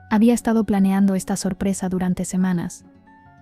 Había estado planeando esta sorpresa durante semanas.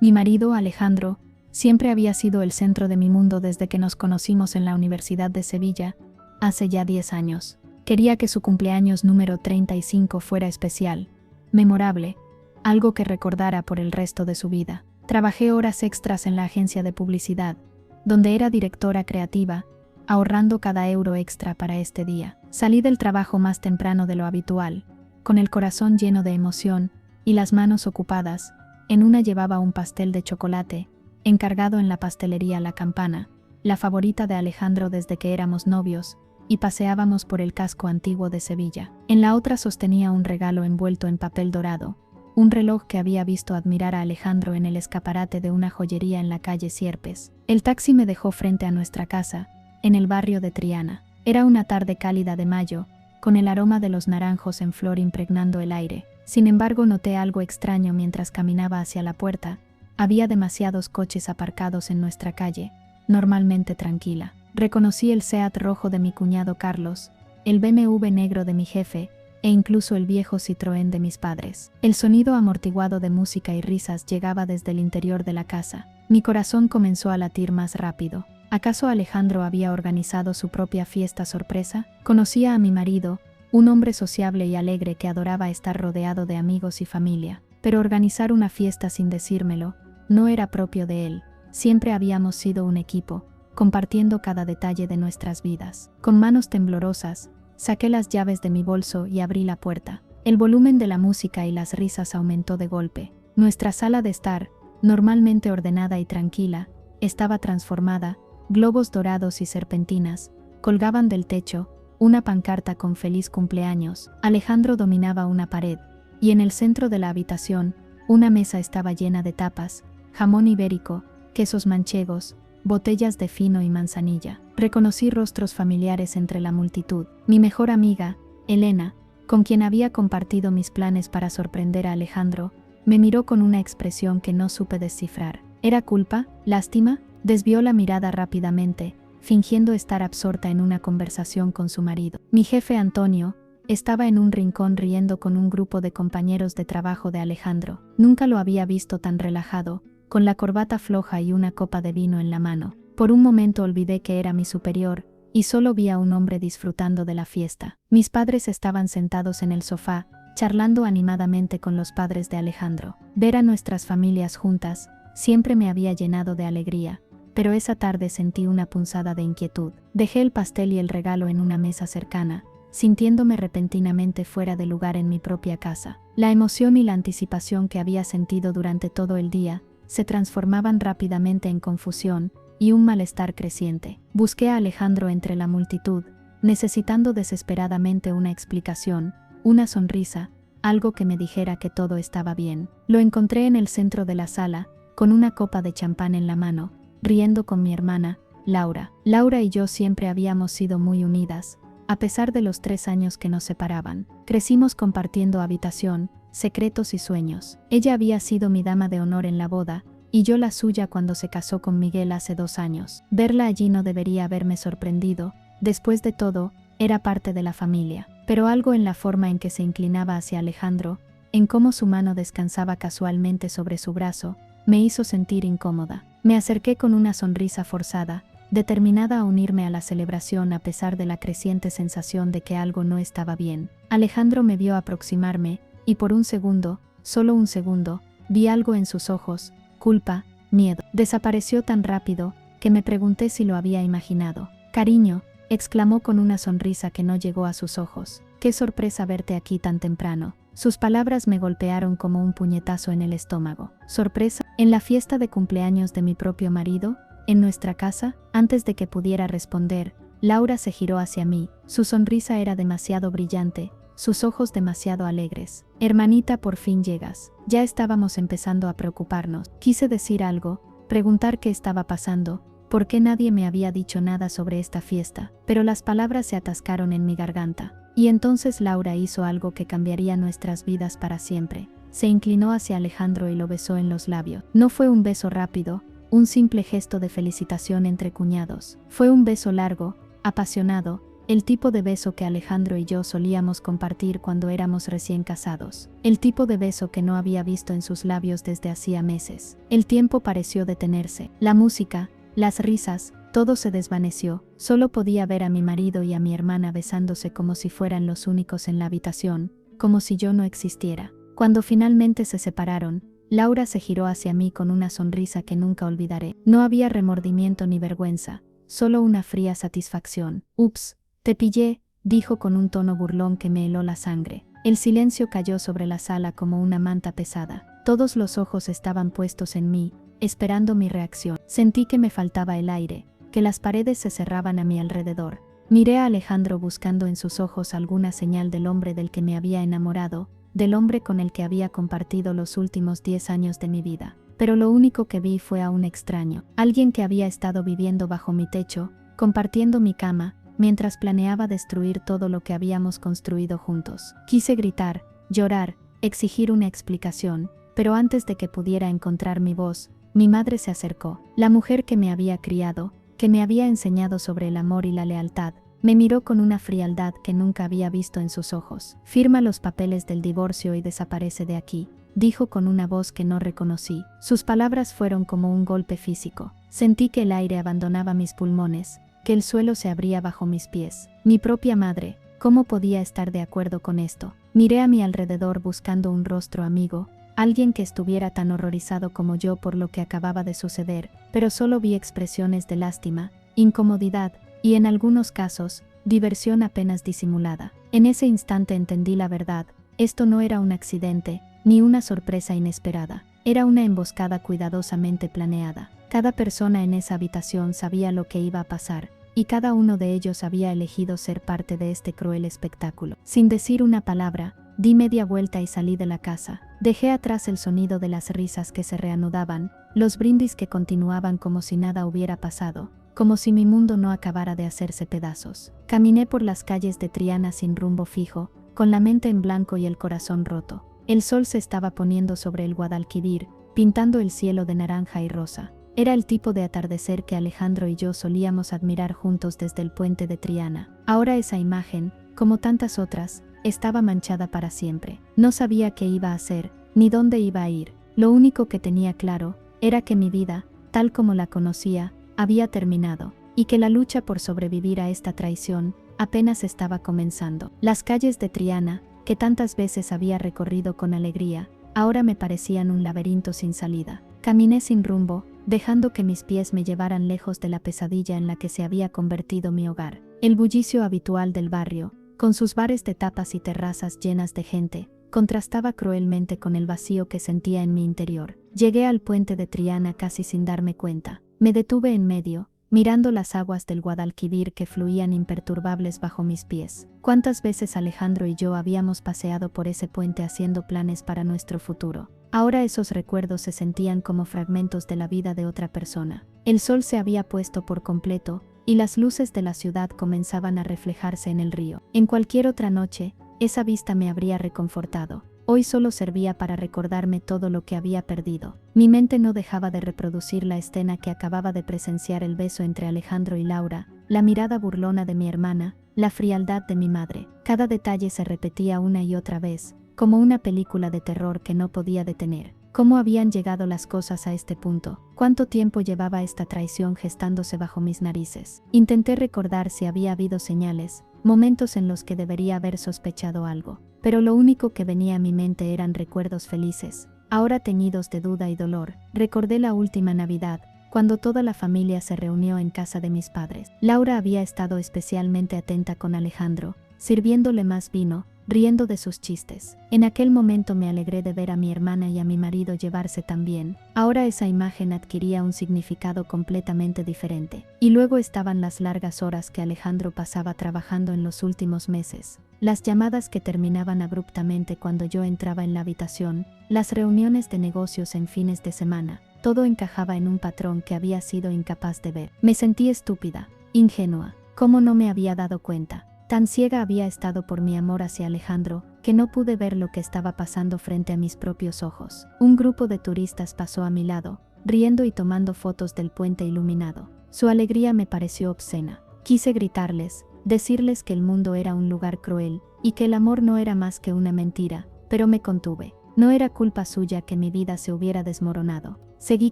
Mi marido, Alejandro, siempre había sido el centro de mi mundo desde que nos conocimos en la Universidad de Sevilla, hace ya 10 años. Quería que su cumpleaños número 35 fuera especial, memorable, algo que recordara por el resto de su vida. Trabajé horas extras en la agencia de publicidad, donde era directora creativa, ahorrando cada euro extra para este día. Salí del trabajo más temprano de lo habitual, con el corazón lleno de emoción y las manos ocupadas. En una llevaba un pastel de chocolate, encargado en la pastelería La Campana, la favorita de Alejandro desde que éramos novios, y paseábamos por el casco antiguo de Sevilla. En la otra sostenía un regalo envuelto en papel dorado, un reloj que había visto admirar a Alejandro en el escaparate de una joyería en la calle Sierpes. El taxi me dejó frente a nuestra casa, en el barrio de Triana. Era una tarde cálida de mayo, con el aroma de los naranjos en flor impregnando el aire. Sin embargo, noté algo extraño mientras caminaba hacia la puerta. Había demasiados coches aparcados en nuestra calle, normalmente tranquila. Reconocí el Seat rojo de mi cuñado Carlos, el BMW negro de mi jefe, e incluso el viejo Citroën de mis padres. El sonido amortiguado de música y risas llegaba desde el interior de la casa. Mi corazón comenzó a latir más rápido. ¿Acaso Alejandro había organizado su propia fiesta sorpresa? Conocía a mi marido, un hombre sociable y alegre que adoraba estar rodeado de amigos y familia. Pero organizar una fiesta sin decírmelo no era propio de él. Siempre habíamos sido un equipo, compartiendo cada detalle de nuestras vidas. Con manos temblorosas, saqué las llaves de mi bolso y abrí la puerta. El volumen de la música y las risas aumentó de golpe. Nuestra sala de estar, normalmente ordenada y tranquila, estaba transformada. Globos dorados y serpentinas colgaban del techo, una pancarta con feliz cumpleaños. Alejandro dominaba una pared, y en el centro de la habitación, una mesa estaba llena de tapas, jamón ibérico, quesos manchegos, botellas de fino y manzanilla. Reconocí rostros familiares entre la multitud. Mi mejor amiga, Elena, con quien había compartido mis planes para sorprender a Alejandro, me miró con una expresión que no supe descifrar. ¿Era culpa? ¿Lástima? Desvió la mirada rápidamente, fingiendo estar absorta en una conversación con su marido. Mi jefe Antonio estaba en un rincón riendo con un grupo de compañeros de trabajo de Alejandro. Nunca lo había visto tan relajado, con la corbata floja y una copa de vino en la mano. Por un momento olvidé que era mi superior, y solo vi a un hombre disfrutando de la fiesta. Mis padres estaban sentados en el sofá, charlando animadamente con los padres de Alejandro. Ver a nuestras familias juntas siempre me había llenado de alegría, pero esa tarde sentí una punzada de inquietud. Dejé el pastel y el regalo en una mesa cercana, sintiéndome repentinamente fuera de lugar en mi propia casa. La emoción y la anticipación que había sentido durante todo el día se transformaban rápidamente en confusión y un malestar creciente. Busqué a Alejandro entre la multitud, necesitando desesperadamente una explicación, una sonrisa, algo que me dijera que todo estaba bien. Lo encontré en el centro de la sala, con una copa de champán en la mano, riendo con mi hermana, Laura. Laura y yo siempre habíamos sido muy unidas, a pesar de los 3 años que nos separaban. Crecimos compartiendo habitación, secretos y sueños. Ella había sido mi dama de honor en la boda, y yo la suya cuando se casó con Miguel hace 2 años. Verla allí no debería haberme sorprendido. Después de todo, era parte de la familia. Pero algo en la forma en que se inclinaba hacia Alejandro, en cómo su mano descansaba casualmente sobre su brazo, me hizo sentir incómoda. Me acerqué con una sonrisa forzada, determinada a unirme a la celebración a pesar de la creciente sensación de que algo no estaba bien. Alejandro me vio aproximarme, y por un segundo, solo un segundo, vi algo en sus ojos, culpa, miedo. Desapareció tan rápido, que me pregunté si lo había imaginado. Cariño, exclamó con una sonrisa que no llegó a sus ojos. Qué sorpresa verte aquí tan temprano. Sus palabras me golpearon como un puñetazo en el estómago. ¿Sorpresa? ¿En la fiesta de cumpleaños de mi propio marido? ¿En nuestra casa? Antes de que pudiera responder, Laura se giró hacia mí. Su sonrisa era demasiado brillante, sus ojos demasiado alegres. Hermanita, por fin llegas. Ya estábamos empezando a preocuparnos. Quise decir algo, preguntar qué estaba pasando, por qué nadie me había dicho nada sobre esta fiesta, pero las palabras se atascaron en mi garganta. Y entonces Laura hizo algo que cambiaría nuestras vidas para siempre. Se inclinó hacia Alejandro y lo besó en los labios. No fue un beso rápido, un simple gesto de felicitación entre cuñados. Fue un beso largo, apasionado, el tipo de beso que Alejandro y yo solíamos compartir cuando éramos recién casados, el tipo de beso que no había visto en sus labios desde hacía meses. El tiempo pareció detenerse. La música, las risas, todo se desvaneció. Solo podía ver a mi marido y a mi hermana besándose como si fueran los únicos en la habitación, como si yo no existiera. Cuando finalmente se separaron, Laura se giró hacia mí con una sonrisa que nunca olvidaré. No había remordimiento ni vergüenza, solo una fría satisfacción. «Ups, te pillé», dijo con un tono burlón que me heló la sangre. El silencio cayó sobre la sala como una manta pesada. Todos los ojos estaban puestos en mí, esperando mi reacción. Sentí que me faltaba el aire, que las paredes se cerraban a mi alrededor. Miré a Alejandro buscando en sus ojos alguna señal del hombre del que me había enamorado, del hombre con el que había compartido los últimos 10 años de mi vida. Pero lo único que vi fue a un extraño, alguien que había estado viviendo bajo mi techo, compartiendo mi cama, mientras planeaba destruir todo lo que habíamos construido juntos. Quise gritar, llorar, exigir una explicación, pero antes de que pudiera encontrar mi voz, mi madre se acercó. La mujer que me había criado, que me había enseñado sobre el amor y la lealtad, me miró con una frialdad que nunca había visto en sus ojos. «Firma los papeles del divorcio y desaparece de aquí», dijo con una voz que no reconocí. Sus palabras fueron como un golpe físico. Sentí que el aire abandonaba mis pulmones, que el suelo se abría bajo mis pies. Mi propia madre, ¿cómo podía estar de acuerdo con esto? Miré a mi alrededor buscando un rostro amigo, alguien que estuviera tan horrorizado como yo por lo que acababa de suceder, pero solo vi expresiones de lástima, incomodidad, y en algunos casos, diversión apenas disimulada. En ese instante entendí la verdad. Esto no era un accidente, ni una sorpresa inesperada. Era una emboscada cuidadosamente planeada. Cada persona en esa habitación sabía lo que iba a pasar, y cada uno de ellos había elegido ser parte de este cruel espectáculo. Sin decir una palabra, di media vuelta y salí de la casa. Dejé atrás el sonido de las risas que se reanudaban, los brindis que continuaban como si nada hubiera pasado, como si mi mundo no acabara de hacerse pedazos. Caminé por las calles de Triana sin rumbo fijo, con la mente en blanco y el corazón roto. El sol se estaba poniendo sobre el Guadalquivir, pintando el cielo de naranja y rosa. Era el tipo de atardecer que Alejandro y yo solíamos admirar juntos desde el puente de Triana. Ahora esa imagen, como tantas otras, estaba manchada para siempre. No sabía qué iba a hacer, ni dónde iba a ir. Lo único que tenía claro era que mi vida, tal como la conocía, había terminado, y que la lucha por sobrevivir a esta traición apenas estaba comenzando. Las calles de Triana, que tantas veces había recorrido con alegría, ahora me parecían un laberinto sin salida. Caminé sin rumbo, dejando que mis pies me llevaran lejos de la pesadilla en la que se había convertido mi hogar. El bullicio habitual del barrio, con sus bares de tapas y terrazas llenas de gente, contrastaba cruelmente con el vacío que sentía en mi interior. Llegué al puente de Triana casi sin darme cuenta. Me detuve en medio, mirando las aguas del Guadalquivir que fluían imperturbables bajo mis pies. ¿Cuántas veces Alejandro y yo habíamos paseado por ese puente haciendo planes para nuestro futuro? Ahora esos recuerdos se sentían como fragmentos de la vida de otra persona. El sol se había puesto por completo, y las luces de la ciudad comenzaban a reflejarse en el río. En cualquier otra noche, esa vista me habría reconfortado. Hoy solo servía para recordarme todo lo que había perdido. Mi mente no dejaba de reproducir la escena que acababa de presenciar: el beso entre Alejandro y Laura, la mirada burlona de mi hermana, la frialdad de mi madre. Cada detalle se repetía una y otra vez, como una película de terror que no podía detener. ¿Cómo habían llegado las cosas a este punto? ¿Cuánto tiempo llevaba esta traición gestándose bajo mis narices? Intenté recordar si había habido señales, momentos en los que debería haber sospechado algo, pero lo único que venía a mi mente eran recuerdos felices, ahora teñidos de duda y dolor. Recordé la última Navidad, cuando toda la familia se reunió en casa de mis padres. Laura había estado especialmente atenta con Alejandro, sirviéndole más vino, riendo de sus chistes. En aquel momento me alegré de ver a mi hermana y a mi marido llevarse tan bien. Ahora esa imagen adquiría un significado completamente diferente. Y luego estaban las largas horas que Alejandro pasaba trabajando en los últimos meses, las llamadas que terminaban abruptamente cuando yo entraba en la habitación, las reuniones de negocios en fines de semana. Todo encajaba en un patrón que había sido incapaz de ver. Me sentí estúpida, ingenua. ¿Cómo no me había dado cuenta? Tan ciega había estado por mi amor hacia Alejandro, que no pude ver lo que estaba pasando frente a mis propios ojos. Un grupo de turistas pasó a mi lado, riendo y tomando fotos del puente iluminado. Su alegría me pareció obscena. Quise gritarles, decirles que el mundo era un lugar cruel, y que el amor no era más que una mentira, pero me contuve. No era culpa suya que mi vida se hubiera desmoronado. Seguí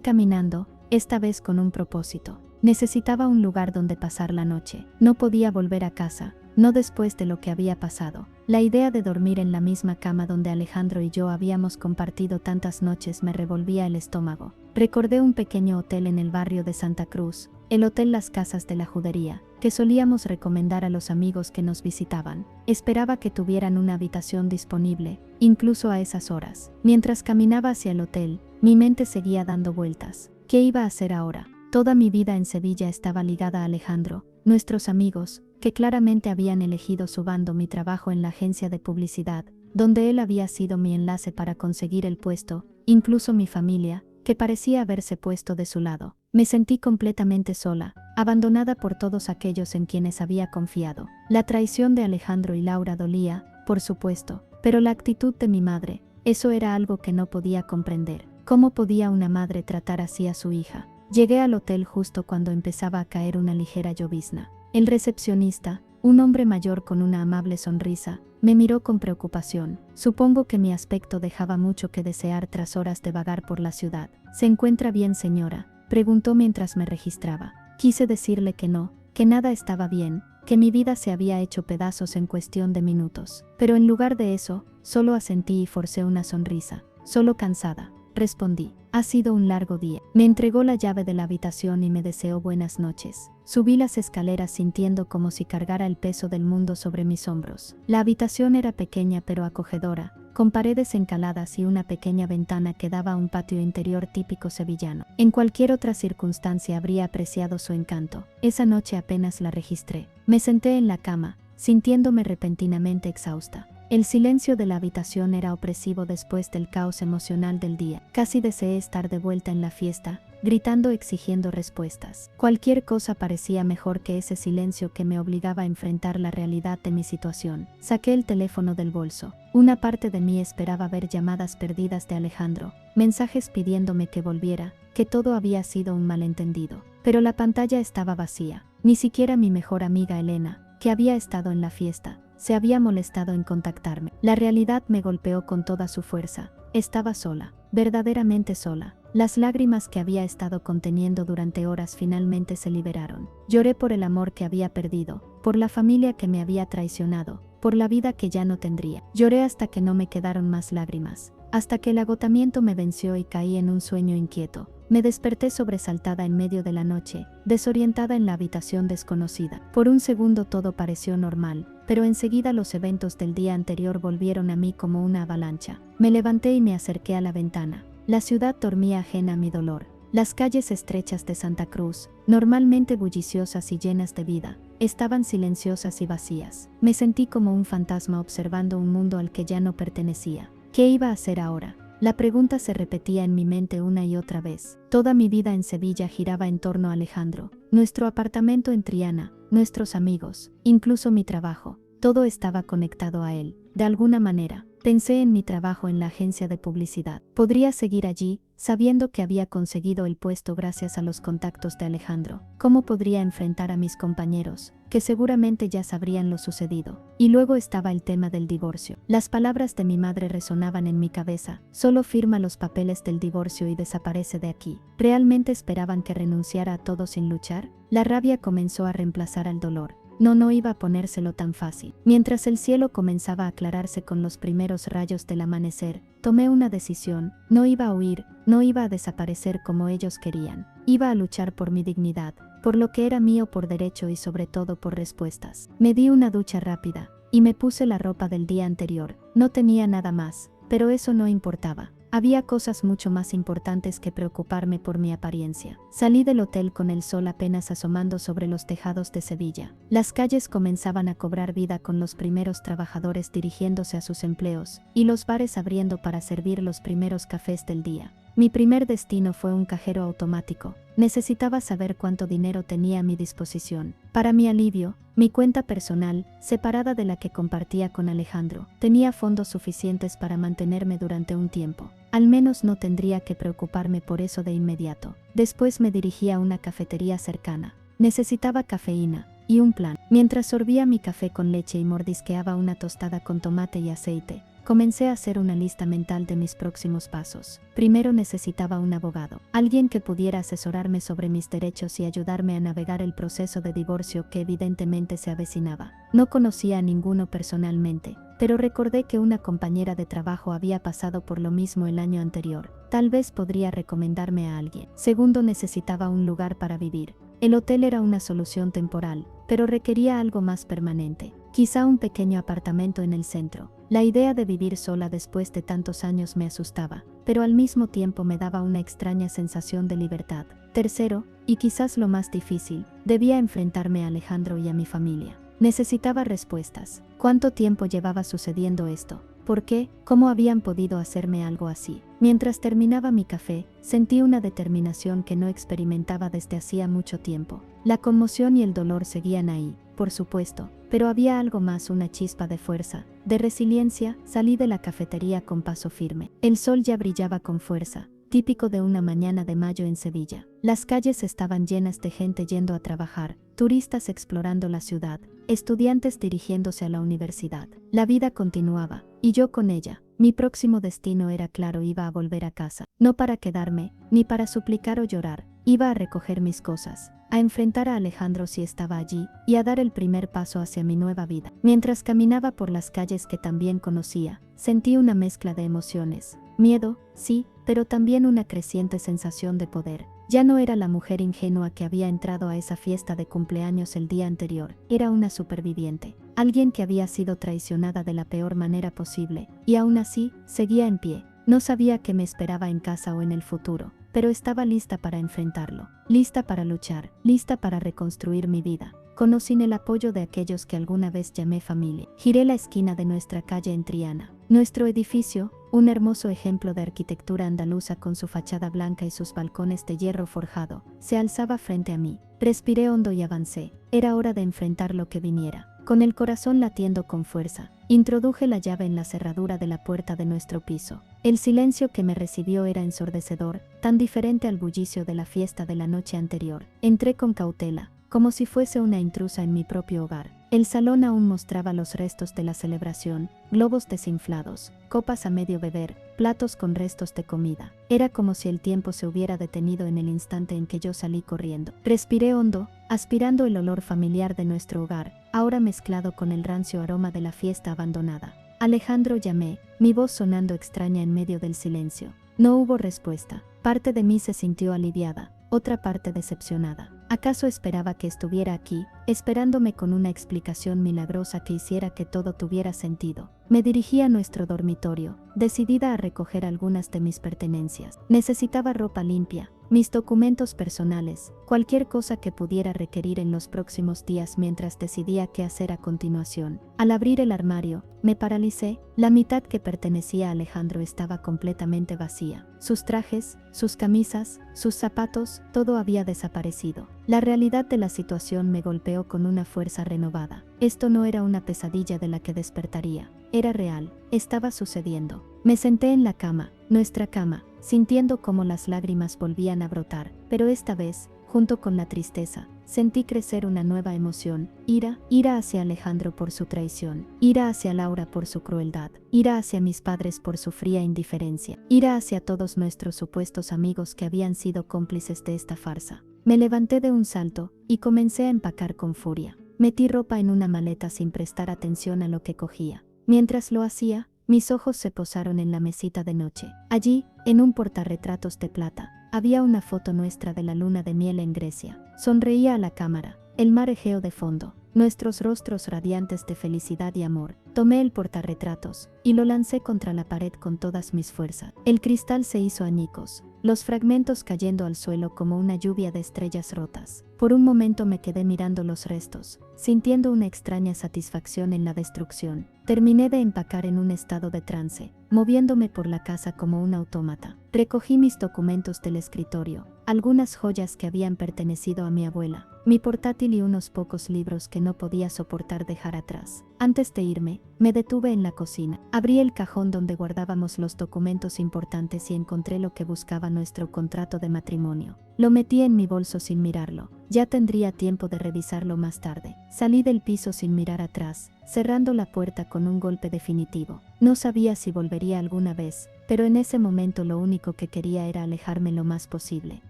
caminando, esta vez con un propósito. Necesitaba un lugar donde pasar la noche. No podía volver a casa, no después de lo que había pasado. La idea de dormir en la misma cama donde Alejandro y yo habíamos compartido tantas noches me revolvía el estómago. Recordé un pequeño hotel en el barrio de Santa Cruz, el Hotel Las Casas de la Judería, que solíamos recomendar a los amigos que nos visitaban. Esperaba que tuvieran una habitación disponible, incluso a esas horas. Mientras caminaba hacia el hotel, mi mente seguía dando vueltas. ¿Qué iba a hacer ahora? Toda mi vida en Sevilla estaba ligada a Alejandro, nuestros amigos, que claramente habían elegido su bando, mi trabajo en la agencia de publicidad, donde él había sido mi enlace para conseguir el puesto, incluso mi familia, que parecía haberse puesto de su lado. Me sentí completamente sola, abandonada por todos aquellos en quienes había confiado. La traición de Alejandro y Laura dolía, por supuesto, pero la actitud de mi madre, eso era algo que no podía comprender. ¿Cómo podía una madre tratar así a su hija? Llegué al hotel justo cuando empezaba a caer una ligera llovizna. El recepcionista, un hombre mayor con una amable sonrisa, me miró con preocupación. Supongo que mi aspecto dejaba mucho que desear tras horas de vagar por la ciudad. ¿Se encuentra bien, señora?, preguntó mientras me registraba. Quise decirle que no, que nada estaba bien, que mi vida se había hecho pedazos en cuestión de minutos. Pero en lugar de eso, solo asentí y forcé una sonrisa. Solo cansada, respondí. Ha sido un largo día. Me entregó la llave de la habitación y me deseó buenas noches. Subí las escaleras sintiendo como si cargara el peso del mundo sobre mis hombros. La habitación era pequeña pero acogedora, con paredes encaladas y una pequeña ventana que daba a un patio interior típico sevillano. En cualquier otra circunstancia habría apreciado su encanto. Esa noche apenas la registré. Me senté en la cama, sintiéndome repentinamente exhausta. El silencio de la habitación era opresivo después del caos emocional del día. Casi deseé estar de vuelta en la fiesta, gritando exigiendo respuestas. Cualquier cosa parecía mejor que ese silencio que me obligaba a enfrentar la realidad de mi situación. Saqué el teléfono del bolso. Una parte de mí esperaba ver llamadas perdidas de Alejandro, mensajes pidiéndome que volviera, que todo había sido un malentendido. Pero la pantalla estaba vacía. Ni siquiera mi mejor amiga Elena, que había estado en la fiesta, se había molestado en contactarme. La realidad me golpeó con toda su fuerza. Estaba sola, verdaderamente sola. Las lágrimas que había estado conteniendo durante horas finalmente se liberaron. Lloré por el amor que había perdido, por la familia que me había traicionado, por la vida que ya no tendría. Lloré hasta que no me quedaron más lágrimas, hasta que el agotamiento me venció y caí en un sueño inquieto. Me desperté sobresaltada en medio de la noche, desorientada en la habitación desconocida. Por un segundo todo pareció normal, pero enseguida los eventos del día anterior volvieron a mí como una avalancha. Me levanté y me acerqué a la ventana. La ciudad dormía ajena a mi dolor. Las calles estrechas de Santa Cruz, normalmente bulliciosas y llenas de vida, estaban silenciosas y vacías. Me sentí como un fantasma observando un mundo al que ya no pertenecía. ¿Qué iba a hacer ahora? La pregunta se repetía en mi mente una y otra vez. Toda mi vida en Sevilla giraba en torno a Alejandro, nuestro apartamento en Triana, nuestros amigos, incluso mi trabajo. Todo estaba conectado a él, de alguna manera. Pensé en mi trabajo en la agencia de publicidad. Podría seguir allí, sabiendo que había conseguido el puesto gracias a los contactos de Alejandro. ¿Cómo podría enfrentar a mis compañeros, que seguramente ya sabrían lo sucedido? Y luego estaba el tema del divorcio. Las palabras de mi madre resonaban en mi cabeza. Solo firma los papeles del divorcio y desaparece de aquí. ¿Realmente esperaban que renunciara a todo sin luchar? La rabia comenzó a reemplazar al dolor. No iba a ponérselo tan fácil. Mientras el cielo comenzaba a aclararse con los primeros rayos del amanecer, tomé una decisión. No iba a huir, no iba a desaparecer como ellos querían. Iba a luchar por mi dignidad, por lo que era mío por derecho y sobre todo por respuestas. Me di una ducha rápida, y me puse la ropa del día anterior. No tenía nada más, pero eso no importaba. Había cosas mucho más importantes que preocuparme por mi apariencia. Salí del hotel con el sol apenas asomando sobre los tejados de Sevilla. Las calles comenzaban a cobrar vida con los primeros trabajadores dirigiéndose a sus empleos, y los bares abriendo para servir los primeros cafés del día. Mi primer destino fue un cajero automático. Necesitaba saber cuánto dinero tenía a mi disposición. Para mi alivio, mi cuenta personal, separada de la que compartía con Alejandro, tenía fondos suficientes para mantenerme durante un tiempo. Al menos no tendría que preocuparme por eso de inmediato. Después me dirigí a una cafetería cercana. Necesitaba cafeína, y un plan. Mientras sorbía mi café con leche y mordisqueaba una tostada con tomate y aceite, comencé a hacer una lista mental de mis próximos pasos. Primero necesitaba un abogado, alguien que pudiera asesorarme sobre mis derechos y ayudarme a navegar el proceso de divorcio que evidentemente se avecinaba. No conocía a ninguno personalmente, pero recordé que una compañera de trabajo había pasado por lo mismo el año anterior. Tal vez podría recomendarme a alguien. Segundo, necesitaba un lugar para vivir. El hotel era una solución temporal, pero requería algo más permanente. Quizá un pequeño apartamento en el centro. La idea de vivir sola después de tantos años me asustaba, pero al mismo tiempo me daba una extraña sensación de libertad. Tercero, y quizás lo más difícil, debía enfrentarme a Alejandro y a mi familia. Necesitaba respuestas. ¿Cuánto tiempo llevaba sucediendo esto? ¿Por qué? ¿Cómo habían podido hacerme algo así? Mientras terminaba mi café, sentí una determinación que no experimentaba desde hacía mucho tiempo. La conmoción y el dolor seguían ahí, por supuesto, pero había algo más, una chispa de fuerza, de resiliencia. Salí de la cafetería con paso firme. El sol ya brillaba con fuerza, típico de una mañana de mayo en Sevilla. Las calles estaban llenas de gente yendo a trabajar, turistas explorando la ciudad, estudiantes dirigiéndose a la universidad. La vida continuaba, y yo con ella. Mi próximo destino era claro, iba a volver a casa. No para quedarme, ni para suplicar o llorar, iba a recoger mis cosas, a enfrentar a Alejandro si estaba allí, y a dar el primer paso hacia mi nueva vida. Mientras caminaba por las calles que también conocía, sentí una mezcla de emociones. Miedo, sí, pero también una creciente sensación de poder. Ya no era la mujer ingenua que había entrado a esa fiesta de cumpleaños el día anterior, era una superviviente, alguien que había sido traicionada de la peor manera posible, y aún así, seguía en pie. No sabía qué me esperaba en casa o en el futuro, pero estaba lista para enfrentarlo, lista para luchar, lista para reconstruir mi vida. Conocí el apoyo de aquellos que alguna vez llamé familia. Giré la esquina de nuestra calle en Triana. Nuestro edificio, un hermoso ejemplo de arquitectura andaluza con su fachada blanca y sus balcones de hierro forjado, se alzaba frente a mí. Respiré hondo y avancé. Era hora de enfrentar lo que viniera. Con el corazón latiendo con fuerza, introduje la llave en la cerradura de la puerta de nuestro piso. El silencio que me recibió era ensordecedor, tan diferente al bullicio de la fiesta de la noche anterior. Entré con cautela, como si fuese una intrusa en mi propio hogar. El salón aún mostraba los restos de la celebración, globos desinflados, copas a medio beber, platos con restos de comida. Era como si el tiempo se hubiera detenido en el instante en que yo salí corriendo. Respiré hondo, aspirando el olor familiar de nuestro hogar, ahora mezclado con el rancio aroma de la fiesta abandonada. Alejandro, llamé, mi voz sonando extraña en medio del silencio. No hubo respuesta. Parte de mí se sintió aliviada, otra parte decepcionada. ¿Acaso esperaba que estuviera aquí, esperándome con una explicación milagrosa que hiciera que todo tuviera sentido? Me dirigí a nuestro dormitorio, decidida a recoger algunas de mis pertenencias. Necesitaba ropa limpia, mis documentos personales, cualquier cosa que pudiera requerir en los próximos días mientras decidía qué hacer a continuación. Al abrir el armario, me paralicé. La mitad que pertenecía a Alejandro estaba completamente vacía. Sus trajes, sus camisas, sus zapatos, todo había desaparecido. La realidad de la situación me golpeó con una fuerza renovada. Esto no era una pesadilla de la que despertaría. Era real, estaba sucediendo. Me senté en la cama, nuestra cama, sintiendo cómo las lágrimas volvían a brotar, pero esta vez, junto con la tristeza, sentí crecer una nueva emoción, ira hacia Alejandro por su traición, ira hacia Laura por su crueldad, ira hacia mis padres por su fría indiferencia, ira hacia todos nuestros supuestos amigos que habían sido cómplices de esta farsa. Me levanté de un salto y comencé a empacar con furia. Metí ropa en una maleta sin prestar atención a lo que cogía. Mientras lo hacía, mis ojos se posaron en la mesita de noche. Allí, en un portarretratos de plata, había una foto nuestra de la luna de miel en Grecia. Sonreía a la cámara, el mar Egeo de fondo, nuestros rostros radiantes de felicidad y amor. Tomé el portarretratos y lo lancé contra la pared con todas mis fuerzas. El cristal se hizo añicos, los fragmentos cayendo al suelo como una lluvia de estrellas rotas. Por un momento me quedé mirando los restos, sintiendo una extraña satisfacción en la destrucción. Terminé de empacar en un estado de trance, moviéndome por la casa como un autómata. Recogí mis documentos del escritorio, algunas joyas que habían pertenecido a mi abuela, mi portátil y unos pocos libros que no podía soportar dejar atrás. Antes de irme, me detuve en la cocina. Abrí el cajón donde guardábamos los documentos importantes y encontré lo que buscaba: nuestro contrato de matrimonio. Lo metí en mi bolso sin mirarlo. Ya tendría tiempo de revisarlo más tarde. Salí del piso sin mirar atrás, cerrando la puerta con un golpe definitivo. No sabía si volvería alguna vez, pero en ese momento lo único que quería era alejarme lo más posible.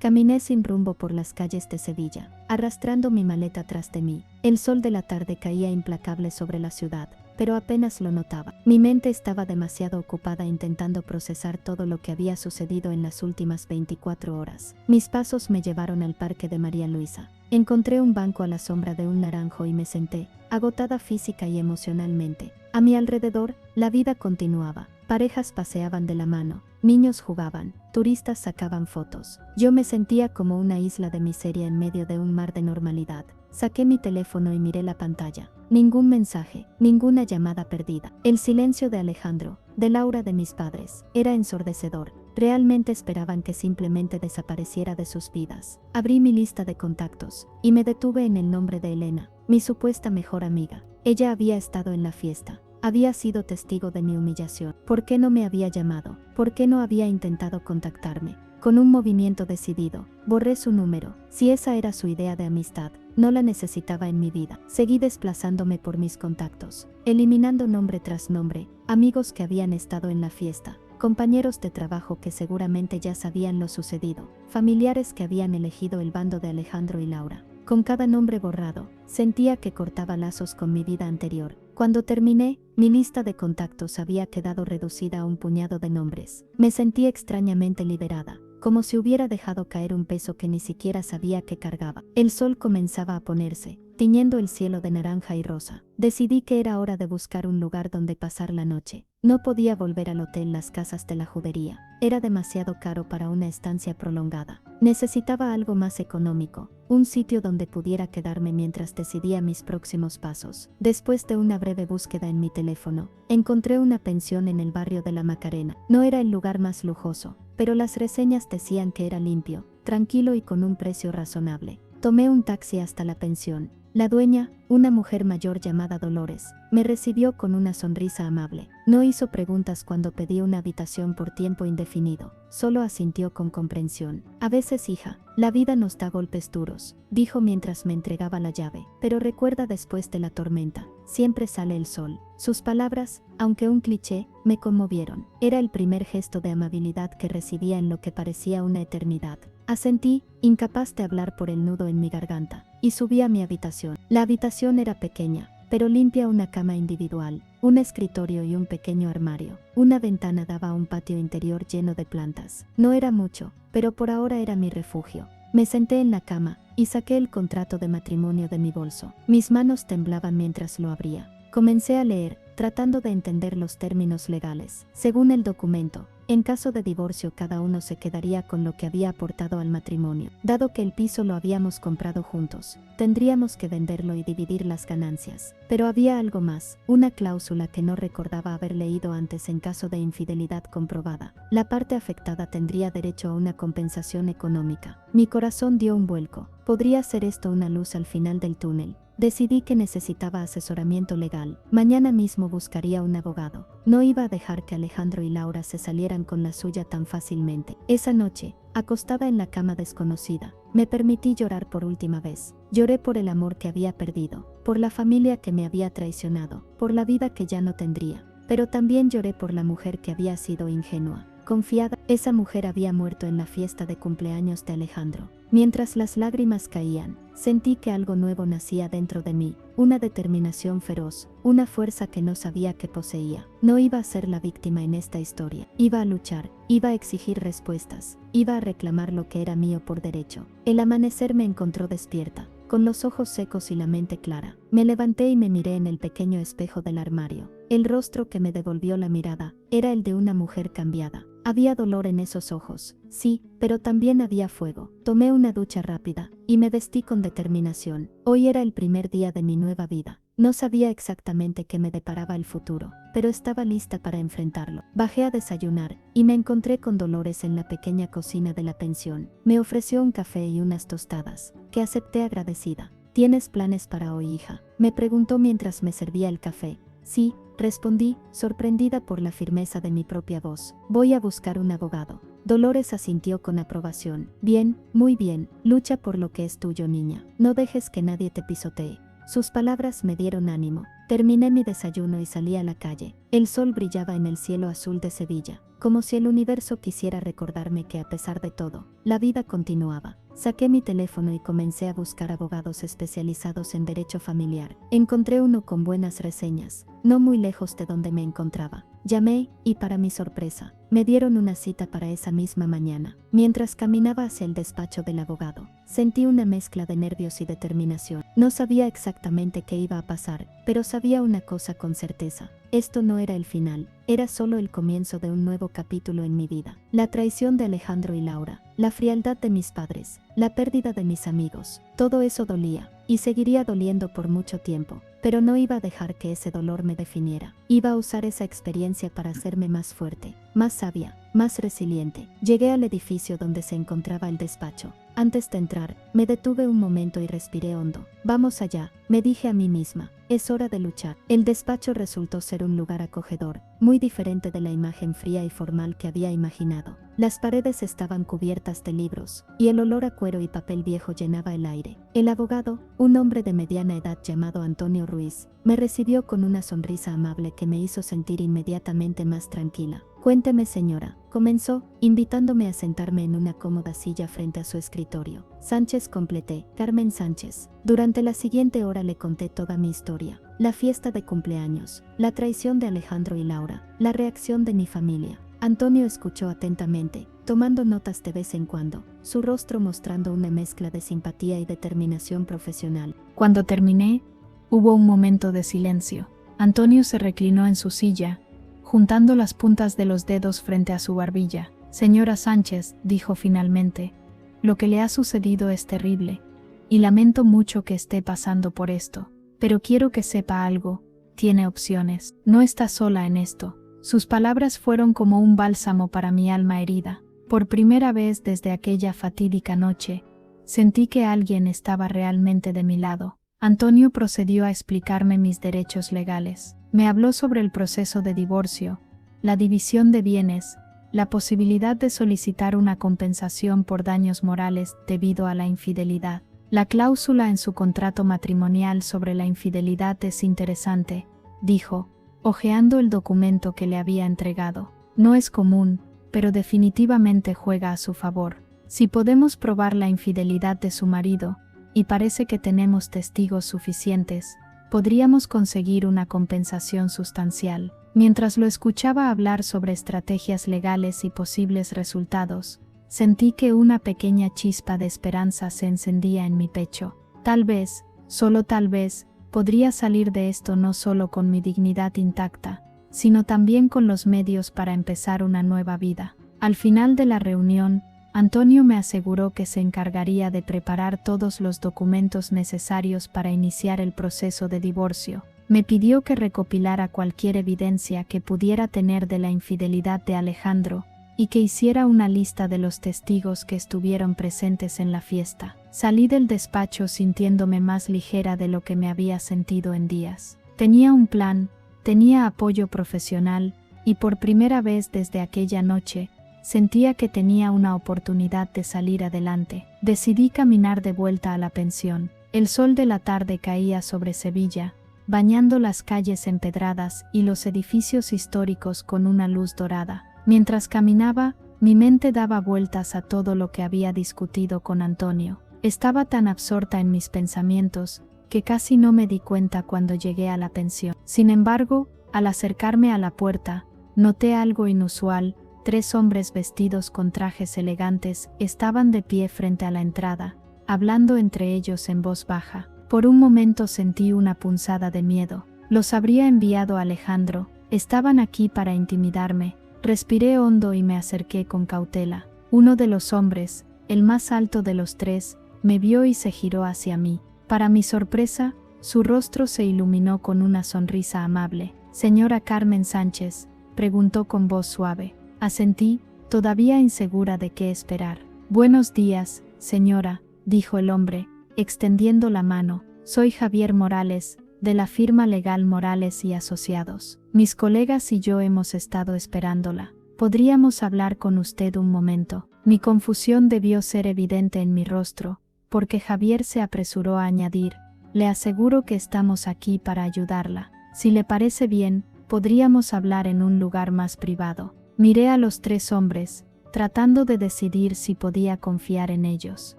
Caminé sin rumbo por las calles de Sevilla, arrastrando mi maleta tras de mí. El sol de la tarde caía implacable sobre la ciudad, pero apenas lo notaba. Mi mente estaba demasiado ocupada intentando procesar todo lo que había sucedido en las últimas 24 horas. Mis pasos me llevaron al parque de María Luisa. Encontré un banco a la sombra de un naranjo y me senté, agotada física y emocionalmente. A mi alrededor, la vida continuaba. Parejas paseaban de la mano, niños jugaban, turistas sacaban fotos. Yo me sentía como una isla de miseria en medio de un mar de normalidad. Saqué mi teléfono y miré la pantalla. Ningún mensaje, ninguna llamada perdida. El silencio de Alejandro, de Laura, de mis padres, era ensordecedor. Realmente esperaban que simplemente desapareciera de sus vidas. Abrí mi lista de contactos y me detuve en el nombre de Elena, mi supuesta mejor amiga. Ella había estado en la fiesta. Había sido testigo de mi humillación. ¿Por qué no me había llamado? ¿Por qué no había intentado contactarme? Con un movimiento decidido, borré su número. Si esa era su idea de amistad, no la necesitaba en mi vida. Seguí desplazándome por mis contactos, eliminando nombre tras nombre, amigos que habían estado en la fiesta, compañeros de trabajo que seguramente ya sabían lo sucedido, familiares que habían elegido el bando de Alejandro y Laura. Con cada nombre borrado, sentía que cortaba lazos con mi vida anterior. Cuando terminé, mi lista de contactos había quedado reducida a un puñado de nombres. Me sentí extrañamente liberada, como si hubiera dejado caer un peso que ni siquiera sabía que cargaba. El sol comenzaba a ponerse, tiñendo el cielo de naranja y rosa. Decidí que era hora de buscar un lugar donde pasar la noche. No podía volver al hotel Las Casas de la Judería. Era demasiado caro para una estancia prolongada. Necesitaba algo más económico, un sitio donde pudiera quedarme mientras decidía mis próximos pasos. Después de una breve búsqueda en mi teléfono, encontré una pensión en el barrio de La Macarena. No era el lugar más lujoso, pero las reseñas decían que era limpio, tranquilo y con un precio razonable. Tomé un taxi hasta la pensión. La dueña, una mujer mayor llamada Dolores, me recibió con una sonrisa amable. No hizo preguntas cuando pedí una habitación por tiempo indefinido, solo asintió con comprensión. A veces, hija, la vida nos da golpes duros, dijo mientras me entregaba la llave, pero recuerda, después de la tormenta, siempre sale el sol. Sus palabras, aunque un cliché, me conmovieron. Era el primer gesto de amabilidad que recibía en lo que parecía una eternidad. Asentí, incapaz de hablar por el nudo en mi garganta, y subí a mi habitación. La habitación era pequeña, pero limpia: una cama individual, un escritorio y un pequeño armario. Una ventana daba a un patio interior lleno de plantas. No era mucho, pero por ahora era mi refugio. Me senté en la cama y saqué el contrato de matrimonio de mi bolso. Mis manos temblaban mientras lo abría. Comencé a leer, tratando de entender los términos legales. Según el documento, en caso de divorcio cada uno se quedaría con lo que había aportado al matrimonio. Dado que el piso lo habíamos comprado juntos, tendríamos que venderlo y dividir las ganancias. Pero había algo más, una cláusula que no recordaba haber leído antes. En caso de infidelidad comprobada, la parte afectada tendría derecho a una compensación económica. Mi corazón dio un vuelco. ¿Podría ser esto una luz al final del túnel? Decidí que necesitaba asesoramiento legal. Mañana mismo buscaría un abogado. No iba a dejar que Alejandro y Laura se salieran con la suya tan fácilmente. Esa noche, acostada en la cama desconocida, me permití llorar por última vez. Lloré por el amor que había perdido, por la familia que me había traicionado, por la vida que ya no tendría. Pero también lloré por la mujer que había sido ingenua, confiada. Esa mujer había muerto en la fiesta de cumpleaños de Alejandro. Mientras las lágrimas caían, sentí que algo nuevo nacía dentro de mí, una determinación feroz, una fuerza que no sabía que poseía. No iba a ser la víctima en esta historia. Iba a luchar, iba a exigir respuestas, iba a reclamar lo que era mío por derecho. El amanecer me encontró despierta, con los ojos secos y la mente clara. Me levanté y me miré en el pequeño espejo del armario. El rostro que me devolvió la mirada era el de una mujer cambiada. Había dolor en esos ojos, sí, pero también había fuego. Tomé una ducha rápida y me vestí con determinación. Hoy era el primer día de mi nueva vida. No sabía exactamente qué me deparaba el futuro, pero estaba lista para enfrentarlo. Bajé a desayunar y me encontré con Dolores en la pequeña cocina de la pensión. Me ofreció un café y unas tostadas, que acepté agradecida. ¿Tienes planes para hoy, hija?, me preguntó mientras me servía el café. Sí, respondí, sorprendida por la firmeza de mi propia voz. Voy a buscar un abogado. Dolores asintió con aprobación. Bien, muy bien, lucha por lo que es tuyo, niña. No dejes que nadie te pisotee. Sus palabras me dieron ánimo. Terminé mi desayuno y salí a la calle. El sol brillaba en el cielo azul de Sevilla, como si el universo quisiera recordarme que a pesar de todo, la vida continuaba. Saqué mi teléfono y comencé a buscar abogados especializados en derecho familiar. Encontré uno con buenas reseñas, no muy lejos de donde me encontraba. Llamé y, para mi sorpresa, me dieron una cita para esa misma mañana. Mientras caminaba hacia el despacho del abogado, sentí una mezcla de nervios y determinación. No sabía exactamente qué iba a pasar, pero sabía una cosa con certeza. Esto no era el final, era solo el comienzo de un nuevo capítulo en mi vida. La traición de Alejandro y Laura, la frialdad de mis padres, la pérdida de mis amigos, todo eso dolía, y seguiría doliendo por mucho tiempo. Pero no iba a dejar que ese dolor me definiera. Iba a usar esa experiencia para hacerme más fuerte, más sabia, más resiliente. Llegué al edificio donde se encontraba el despacho. Antes de entrar, me detuve un momento y respiré hondo. Vamos allá, me dije a mí misma. Es hora de luchar. El despacho resultó ser un lugar acogedor, muy diferente de la imagen fría y formal que había imaginado. Las paredes estaban cubiertas de libros, y el olor a cuero y papel viejo llenaba el aire. El abogado, un hombre de mediana edad llamado Antonio Ruiz, me recibió con una sonrisa amable que me hizo sentir inmediatamente más tranquila. Cuénteme, señora, comenzó, invitándome a sentarme en una cómoda silla frente a su escritorio. Sánchez, completé, Carmen Sánchez. Durante la siguiente hora le conté toda mi historia. La fiesta de cumpleaños, la traición de Alejandro y Laura, la reacción de mi familia. Antonio escuchó atentamente, tomando notas de vez en cuando, su rostro mostrando una mezcla de simpatía y determinación profesional. Cuando terminé, hubo un momento de silencio. Antonio se reclinó en su silla, juntando las puntas de los dedos frente a su barbilla. Señora Sánchez, dijo finalmente, lo que le ha sucedido es terrible, y lamento mucho que esté pasando por esto, pero quiero que sepa algo, tiene opciones, no está sola en esto. Sus palabras fueron como un bálsamo para mi alma herida. Por primera vez desde aquella fatídica noche, sentí que alguien estaba realmente de mi lado. Antonio procedió a explicarme mis derechos legales. Me habló sobre el proceso de divorcio, la división de bienes, la posibilidad de solicitar una compensación por daños morales debido a la infidelidad. La cláusula en su contrato matrimonial sobre la infidelidad es interesante, dijo, hojeando el documento que le había entregado. No es común, pero definitivamente juega a su favor. Si podemos probar la infidelidad de su marido, y parece que tenemos testigos suficientes, podríamos conseguir una compensación sustancial. Mientras lo escuchaba hablar sobre estrategias legales y posibles resultados, sentí que una pequeña chispa de esperanza se encendía en mi pecho. Tal vez, solo tal vez, podría salir de esto no solo con mi dignidad intacta, sino también con los medios para empezar una nueva vida. Al final de la reunión, Antonio me aseguró que se encargaría de preparar todos los documentos necesarios para iniciar el proceso de divorcio. Me pidió que recopilara cualquier evidencia que pudiera tener de la infidelidad de Alejandro y que hiciera una lista de los testigos que estuvieron presentes en la fiesta. Salí del despacho sintiéndome más ligera de lo que me había sentido en días. Tenía un plan, tenía apoyo profesional y por primera vez desde aquella noche, sentía que tenía una oportunidad de salir adelante. Decidí caminar de vuelta a la pensión. El sol de la tarde caía sobre Sevilla, bañando las calles empedradas y los edificios históricos con una luz dorada. Mientras caminaba, mi mente daba vueltas a todo lo que había discutido con Antonio. Estaba tan absorta en mis pensamientos que casi no me di cuenta cuando llegué a la pensión. Sin embargo, al acercarme a la puerta, noté algo inusual. 3 hombres vestidos con trajes elegantes estaban de pie frente a la entrada, hablando entre ellos en voz baja. Por un momento sentí una punzada de miedo. Los habría enviado Alejandro, estaban aquí para intimidarme. Respiré hondo y me acerqué con cautela. Uno de los hombres, el más alto de los 3, me vio y se giró hacia mí. Para mi sorpresa, Su rostro se iluminó con una sonrisa amable. «Señora Carmen Sánchez», preguntó con voz suave. Asentí, todavía insegura de qué esperar. «Buenos días, señora», dijo el hombre, extendiendo la mano. «Soy Javier Morales, de la firma legal Morales y Asociados. Mis colegas y yo hemos estado esperándola. ¿Podríamos hablar con usted un momento?» Mi confusión debió ser evidente en mi rostro, porque Javier se apresuró a añadir: «Le aseguro que estamos aquí para ayudarla. Si le parece bien, podríamos hablar en un lugar más privado». Miré a los tres hombres, tratando de decidir si podía confiar en ellos.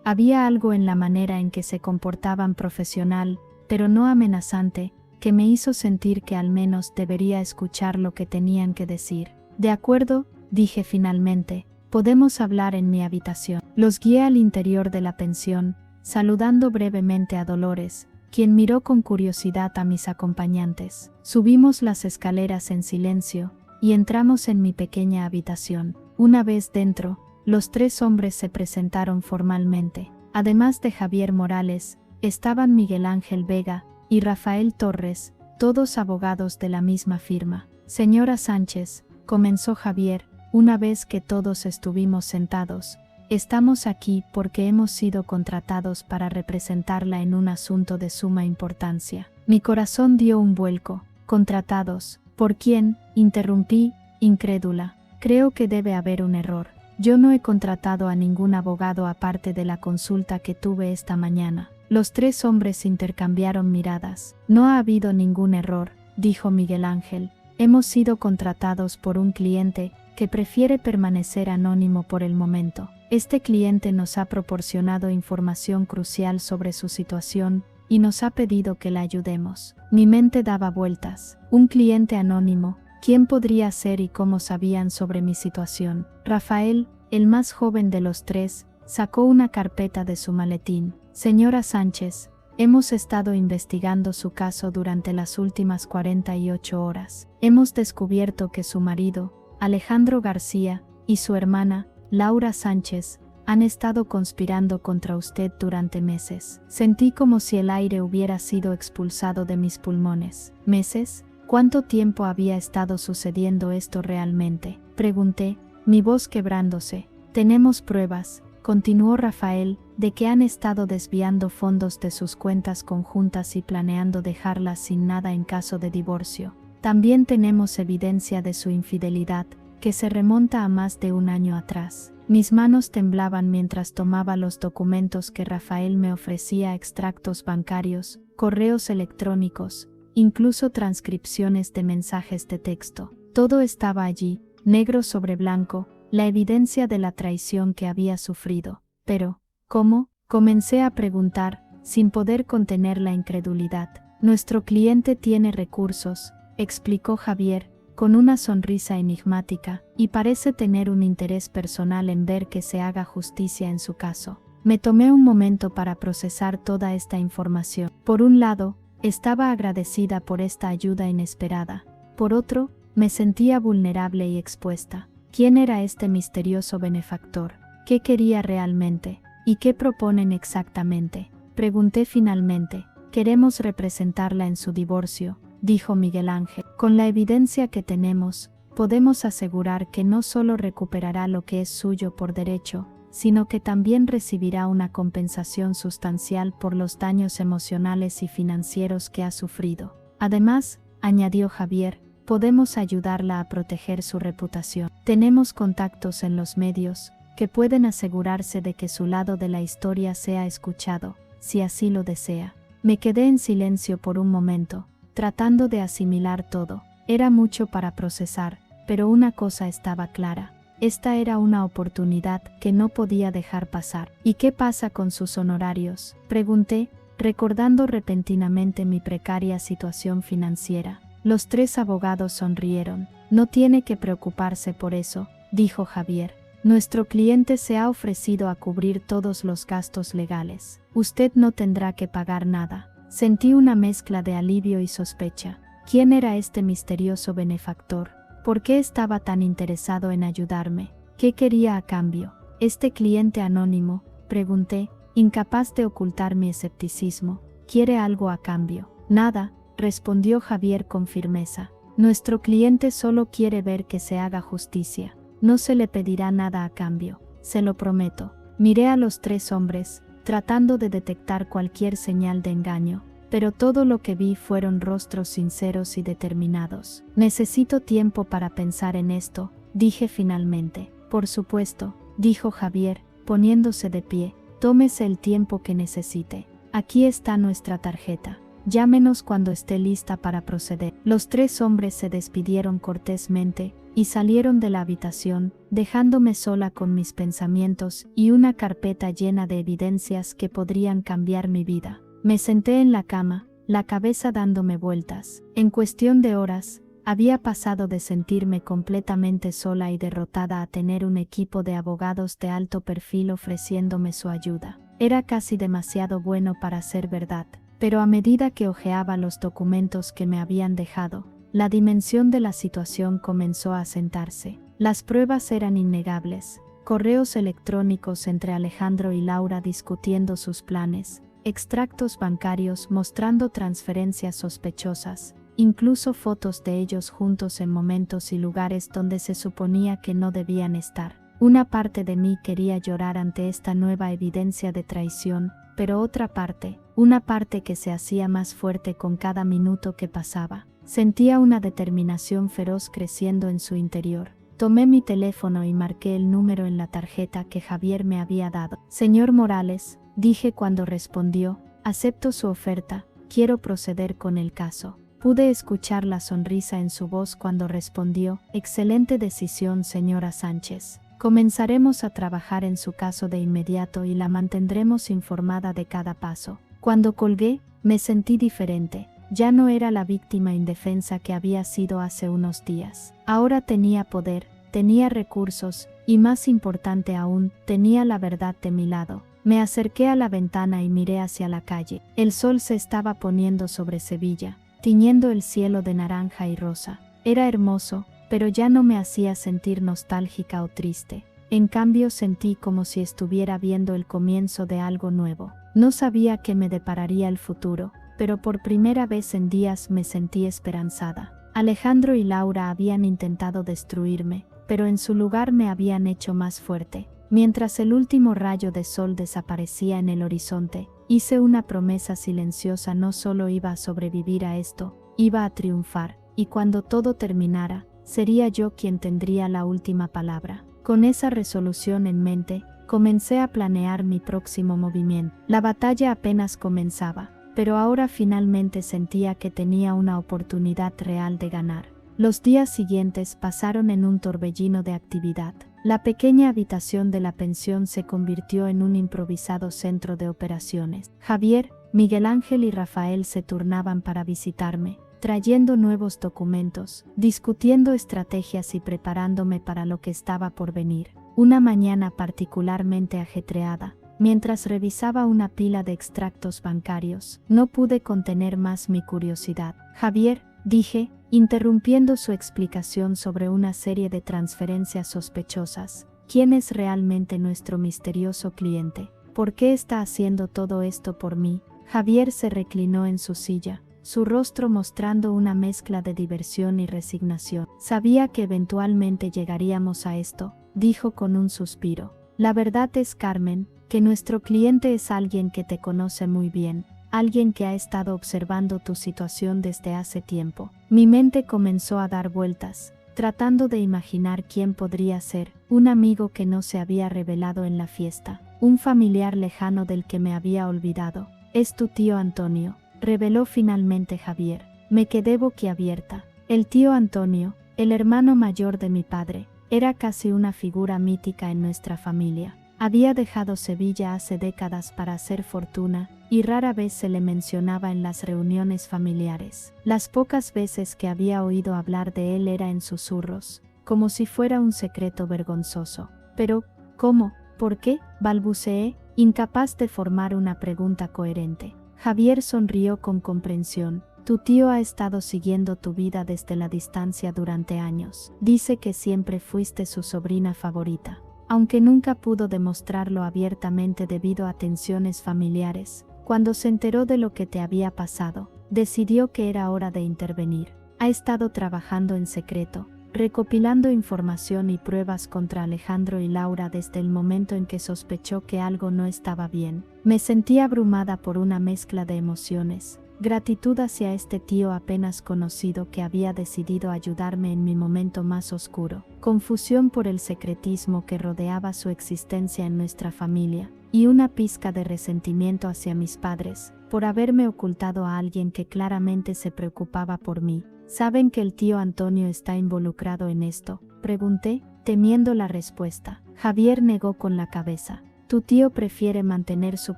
Había algo en la manera en que se comportaban profesional, pero no amenazante, que me hizo sentir que al menos debería escuchar lo que tenían que decir. «De acuerdo», dije finalmente, «podemos hablar en mi habitación». Los guié al interior de la pensión, saludando brevemente a Dolores, quien miró con curiosidad a mis acompañantes. Subimos las escaleras en silencio, y entramos en mi pequeña habitación. Una vez dentro, los tres hombres se presentaron formalmente. Además de Javier Morales, estaban Miguel Ángel Vega y Rafael Torres, todos abogados de la misma firma. «Señora Sánchez», comenzó Javier, una vez que todos estuvimos sentados, «estamos aquí porque hemos sido contratados para representarla en un asunto de suma importancia». Mi corazón dio un vuelco. «¿Contratados? ¿Por quién?», interrumpí, incrédula. «Creo que debe haber un error. Yo no he contratado a ningún abogado aparte de la consulta que tuve esta mañana». Los tres hombres intercambiaron miradas. «No ha habido ningún error», dijo Miguel Ángel. «Hemos sido contratados por un cliente que prefiere permanecer anónimo por el momento. Este cliente nos ha proporcionado información crucial sobre su situación y nos ha pedido que la ayudemos». Mi mente daba vueltas. Un cliente anónimo. ¿Quién podría ser y cómo sabían sobre mi situación? Rafael, el más joven de los tres, sacó una carpeta de su maletín. «Señora Sánchez, hemos estado investigando su caso durante las últimas 48 horas. Hemos descubierto que su marido, Alejandro García, y su hermana, Laura Sánchez, han estado conspirando contra usted durante meses». Sentí como si el aire hubiera sido expulsado de mis pulmones. ¿Meses? ¿Cuánto tiempo había estado sucediendo esto realmente?, pregunté, mi voz quebrándose. «Tenemos pruebas», continuó Rafael, «de que han estado desviando fondos de sus cuentas conjuntas y planeando dejarlas sin nada en caso de divorcio. También tenemos evidencia de su infidelidad, que se remonta a más de un año atrás». Mis manos temblaban mientras tomaba los documentos que Rafael me ofrecía: extractos bancarios, correos electrónicos, incluso transcripciones de mensajes de texto. Todo estaba allí, negro sobre blanco, la evidencia de la traición que había sufrido. «Pero, ¿cómo?», comencé a preguntar, sin poder contener la incredulidad. «Nuestro cliente tiene recursos», explicó Javier, con una sonrisa enigmática, «y parece tener un interés personal en ver que se haga justicia en su caso». Me tomé un momento para procesar toda esta información. Por un lado, estaba agradecida por esta ayuda inesperada. Por otro, me sentía vulnerable y expuesta. ¿Quién era este misterioso benefactor? ¿Qué quería realmente? ¿Y qué proponen exactamente?, pregunté finalmente. «Queremos representarla en su divorcio», dijo Miguel Ángel. «Con la evidencia que tenemos, podemos asegurar que no solo recuperará lo que es suyo por derecho, sino que también recibirá una compensación sustancial por los daños emocionales y financieros que ha sufrido. Además», añadió Javier, «podemos ayudarla a proteger su reputación. Tenemos contactos en los medios que pueden asegurarse de que su lado de la historia sea escuchado, si así lo desea». Me quedé en silencio por un momento, tratando de asimilar todo. Era mucho para procesar, pero una cosa estaba clara: esta era una oportunidad que no podía dejar pasar. «¿Y qué pasa con sus honorarios?», pregunté, recordando repentinamente mi precaria situación financiera. Los tres abogados sonrieron. «No tiene que preocuparse por eso», dijo Javier. «Nuestro cliente se ha ofrecido a cubrir todos los gastos legales. Usted no tendrá que pagar nada». Sentí una mezcla de alivio y sospecha. ¿Quién era este misterioso benefactor? ¿Por qué estaba tan interesado en ayudarme? ¿Qué quería a cambio? ¿Este cliente anónimo?, pregunté, incapaz de ocultar mi escepticismo. ¿Quiere algo a cambio? Nada, respondió Javier con firmeza. Nuestro cliente solo quiere ver que se haga justicia. No se le pedirá nada a cambio, se lo prometo. Miré a los tres hombres, tratando de detectar cualquier señal de engaño, pero todo lo que vi fueron rostros sinceros y determinados. Necesito tiempo para pensar en esto, dije finalmente. Por supuesto, dijo Javier, poniéndose de pie, tómese el tiempo que necesite. Aquí está nuestra tarjeta. Llámenos cuando esté lista para proceder. Los tres hombres se despidieron cortésmente y salieron de la habitación, dejándome sola con mis pensamientos y una carpeta llena de evidencias que podrían cambiar mi vida. Me senté en la cama, la cabeza dándome vueltas. En cuestión de horas, había pasado de sentirme completamente sola y derrotada a tener un equipo de abogados de alto perfil ofreciéndome su ayuda. Era casi demasiado bueno para ser verdad, pero a medida que hojeaba los documentos que me habían dejado, la dimensión de la situación comenzó a asentarse. Las pruebas eran innegables. Correos electrónicos entre Alejandro y Laura discutiendo sus planes, extractos bancarios mostrando transferencias sospechosas, incluso fotos de ellos juntos en momentos y lugares donde se suponía que no debían estar. Una parte de mí quería llorar ante esta nueva evidencia de traición, pero otra parte, una parte que se hacía más fuerte con cada minuto que pasaba, sentía una determinación feroz creciendo en su interior. Tomé mi teléfono y marqué el número en la tarjeta que Javier me había dado. Señor Morales, dije cuando respondió, acepto su oferta, quiero proceder con el caso. Pude escuchar la sonrisa en su voz cuando respondió, excelente decisión, señora Sánchez. Comenzaremos a trabajar en su caso de inmediato y la mantendremos informada de cada paso. Cuando colgué, me sentí diferente. Ya no era la víctima indefensa que había sido hace unos días. Ahora tenía poder, tenía recursos y, más importante aún, tenía la verdad de mi lado. Me acerqué a la ventana y miré hacia la calle. El sol se estaba poniendo sobre Sevilla, tiñendo el cielo de naranja y rosa. Era hermoso, pero ya no me hacía sentir nostálgica o triste. En cambio sentí como si estuviera viendo el comienzo de algo nuevo. No sabía qué me depararía el futuro, pero por primera vez en días me sentí esperanzada. Alejandro y Laura habían intentado destruirme, pero en su lugar me habían hecho más fuerte. Mientras el último rayo de sol desaparecía en el horizonte, hice una promesa silenciosa: no solo iba a sobrevivir a esto, iba a triunfar, y cuando todo terminara, sería yo quien tendría la última palabra. Con esa resolución en mente, comencé a planear mi próximo movimiento. La batalla apenas comenzaba, pero ahora finalmente sentía que tenía una oportunidad real de ganar. Los días siguientes pasaron en un torbellino de actividad. La pequeña habitación de la pensión se convirtió en un improvisado centro de operaciones. Javier, Miguel Ángel y Rafael se turnaban para visitarme, trayendo nuevos documentos, discutiendo estrategias y preparándome para lo que estaba por venir. Una mañana particularmente ajetreada, mientras revisaba una pila de extractos bancarios, no pude contener más mi curiosidad. Javier, dije, interrumpiendo su explicación sobre una serie de transferencias sospechosas, ¿quién es realmente nuestro misterioso cliente? ¿Por qué está haciendo todo esto por mí? Javier se reclinó en su silla, su rostro mostrando una mezcla de diversión y resignación. Sabía que eventualmente llegaríamos a esto, dijo con un suspiro. La verdad es, Carmen, que nuestro cliente es alguien que te conoce muy bien, alguien que ha estado observando tu situación desde hace tiempo. Mi mente comenzó a dar vueltas, tratando de imaginar quién podría ser: un amigo que no se había revelado en la fiesta, un familiar lejano del que me había olvidado. Es tu tío Antonio, reveló finalmente Javier. Me quedé boquiabierta. El tío Antonio, el hermano mayor de mi padre, era casi una figura mítica en nuestra familia. Había dejado Sevilla hace décadas para hacer fortuna, y rara vez se le mencionaba en las reuniones familiares. Las pocas veces que había oído hablar de él era en susurros, como si fuera un secreto vergonzoso. Pero, ¿cómo? ¿Por qué?, balbuceé, incapaz de formar una pregunta coherente. Javier sonrió con comprensión. Tu tío ha estado siguiendo tu vida desde la distancia durante años. Dice que siempre fuiste su sobrina favorita. Aunque nunca pudo demostrarlo abiertamente debido a tensiones familiares, Cuando se enteró de lo que te había pasado, decidió que era hora de intervenir. Ha estado trabajando en secreto, recopilando información y pruebas contra Alejandro y Laura desde el momento en que sospechó que algo no estaba bien. Me sentí abrumada por una mezcla de emociones. Gratitud hacia este tío apenas conocido que había decidido ayudarme en mi momento más oscuro. Confusión por el secretismo que rodeaba su existencia en nuestra familia. Y una pizca de resentimiento hacia mis padres, por haberme ocultado a alguien que claramente se preocupaba por mí. ¿Saben que el tío Antonio está involucrado en esto?, pregunté, temiendo la respuesta. Javier negó con la cabeza. Tu tío prefiere mantener su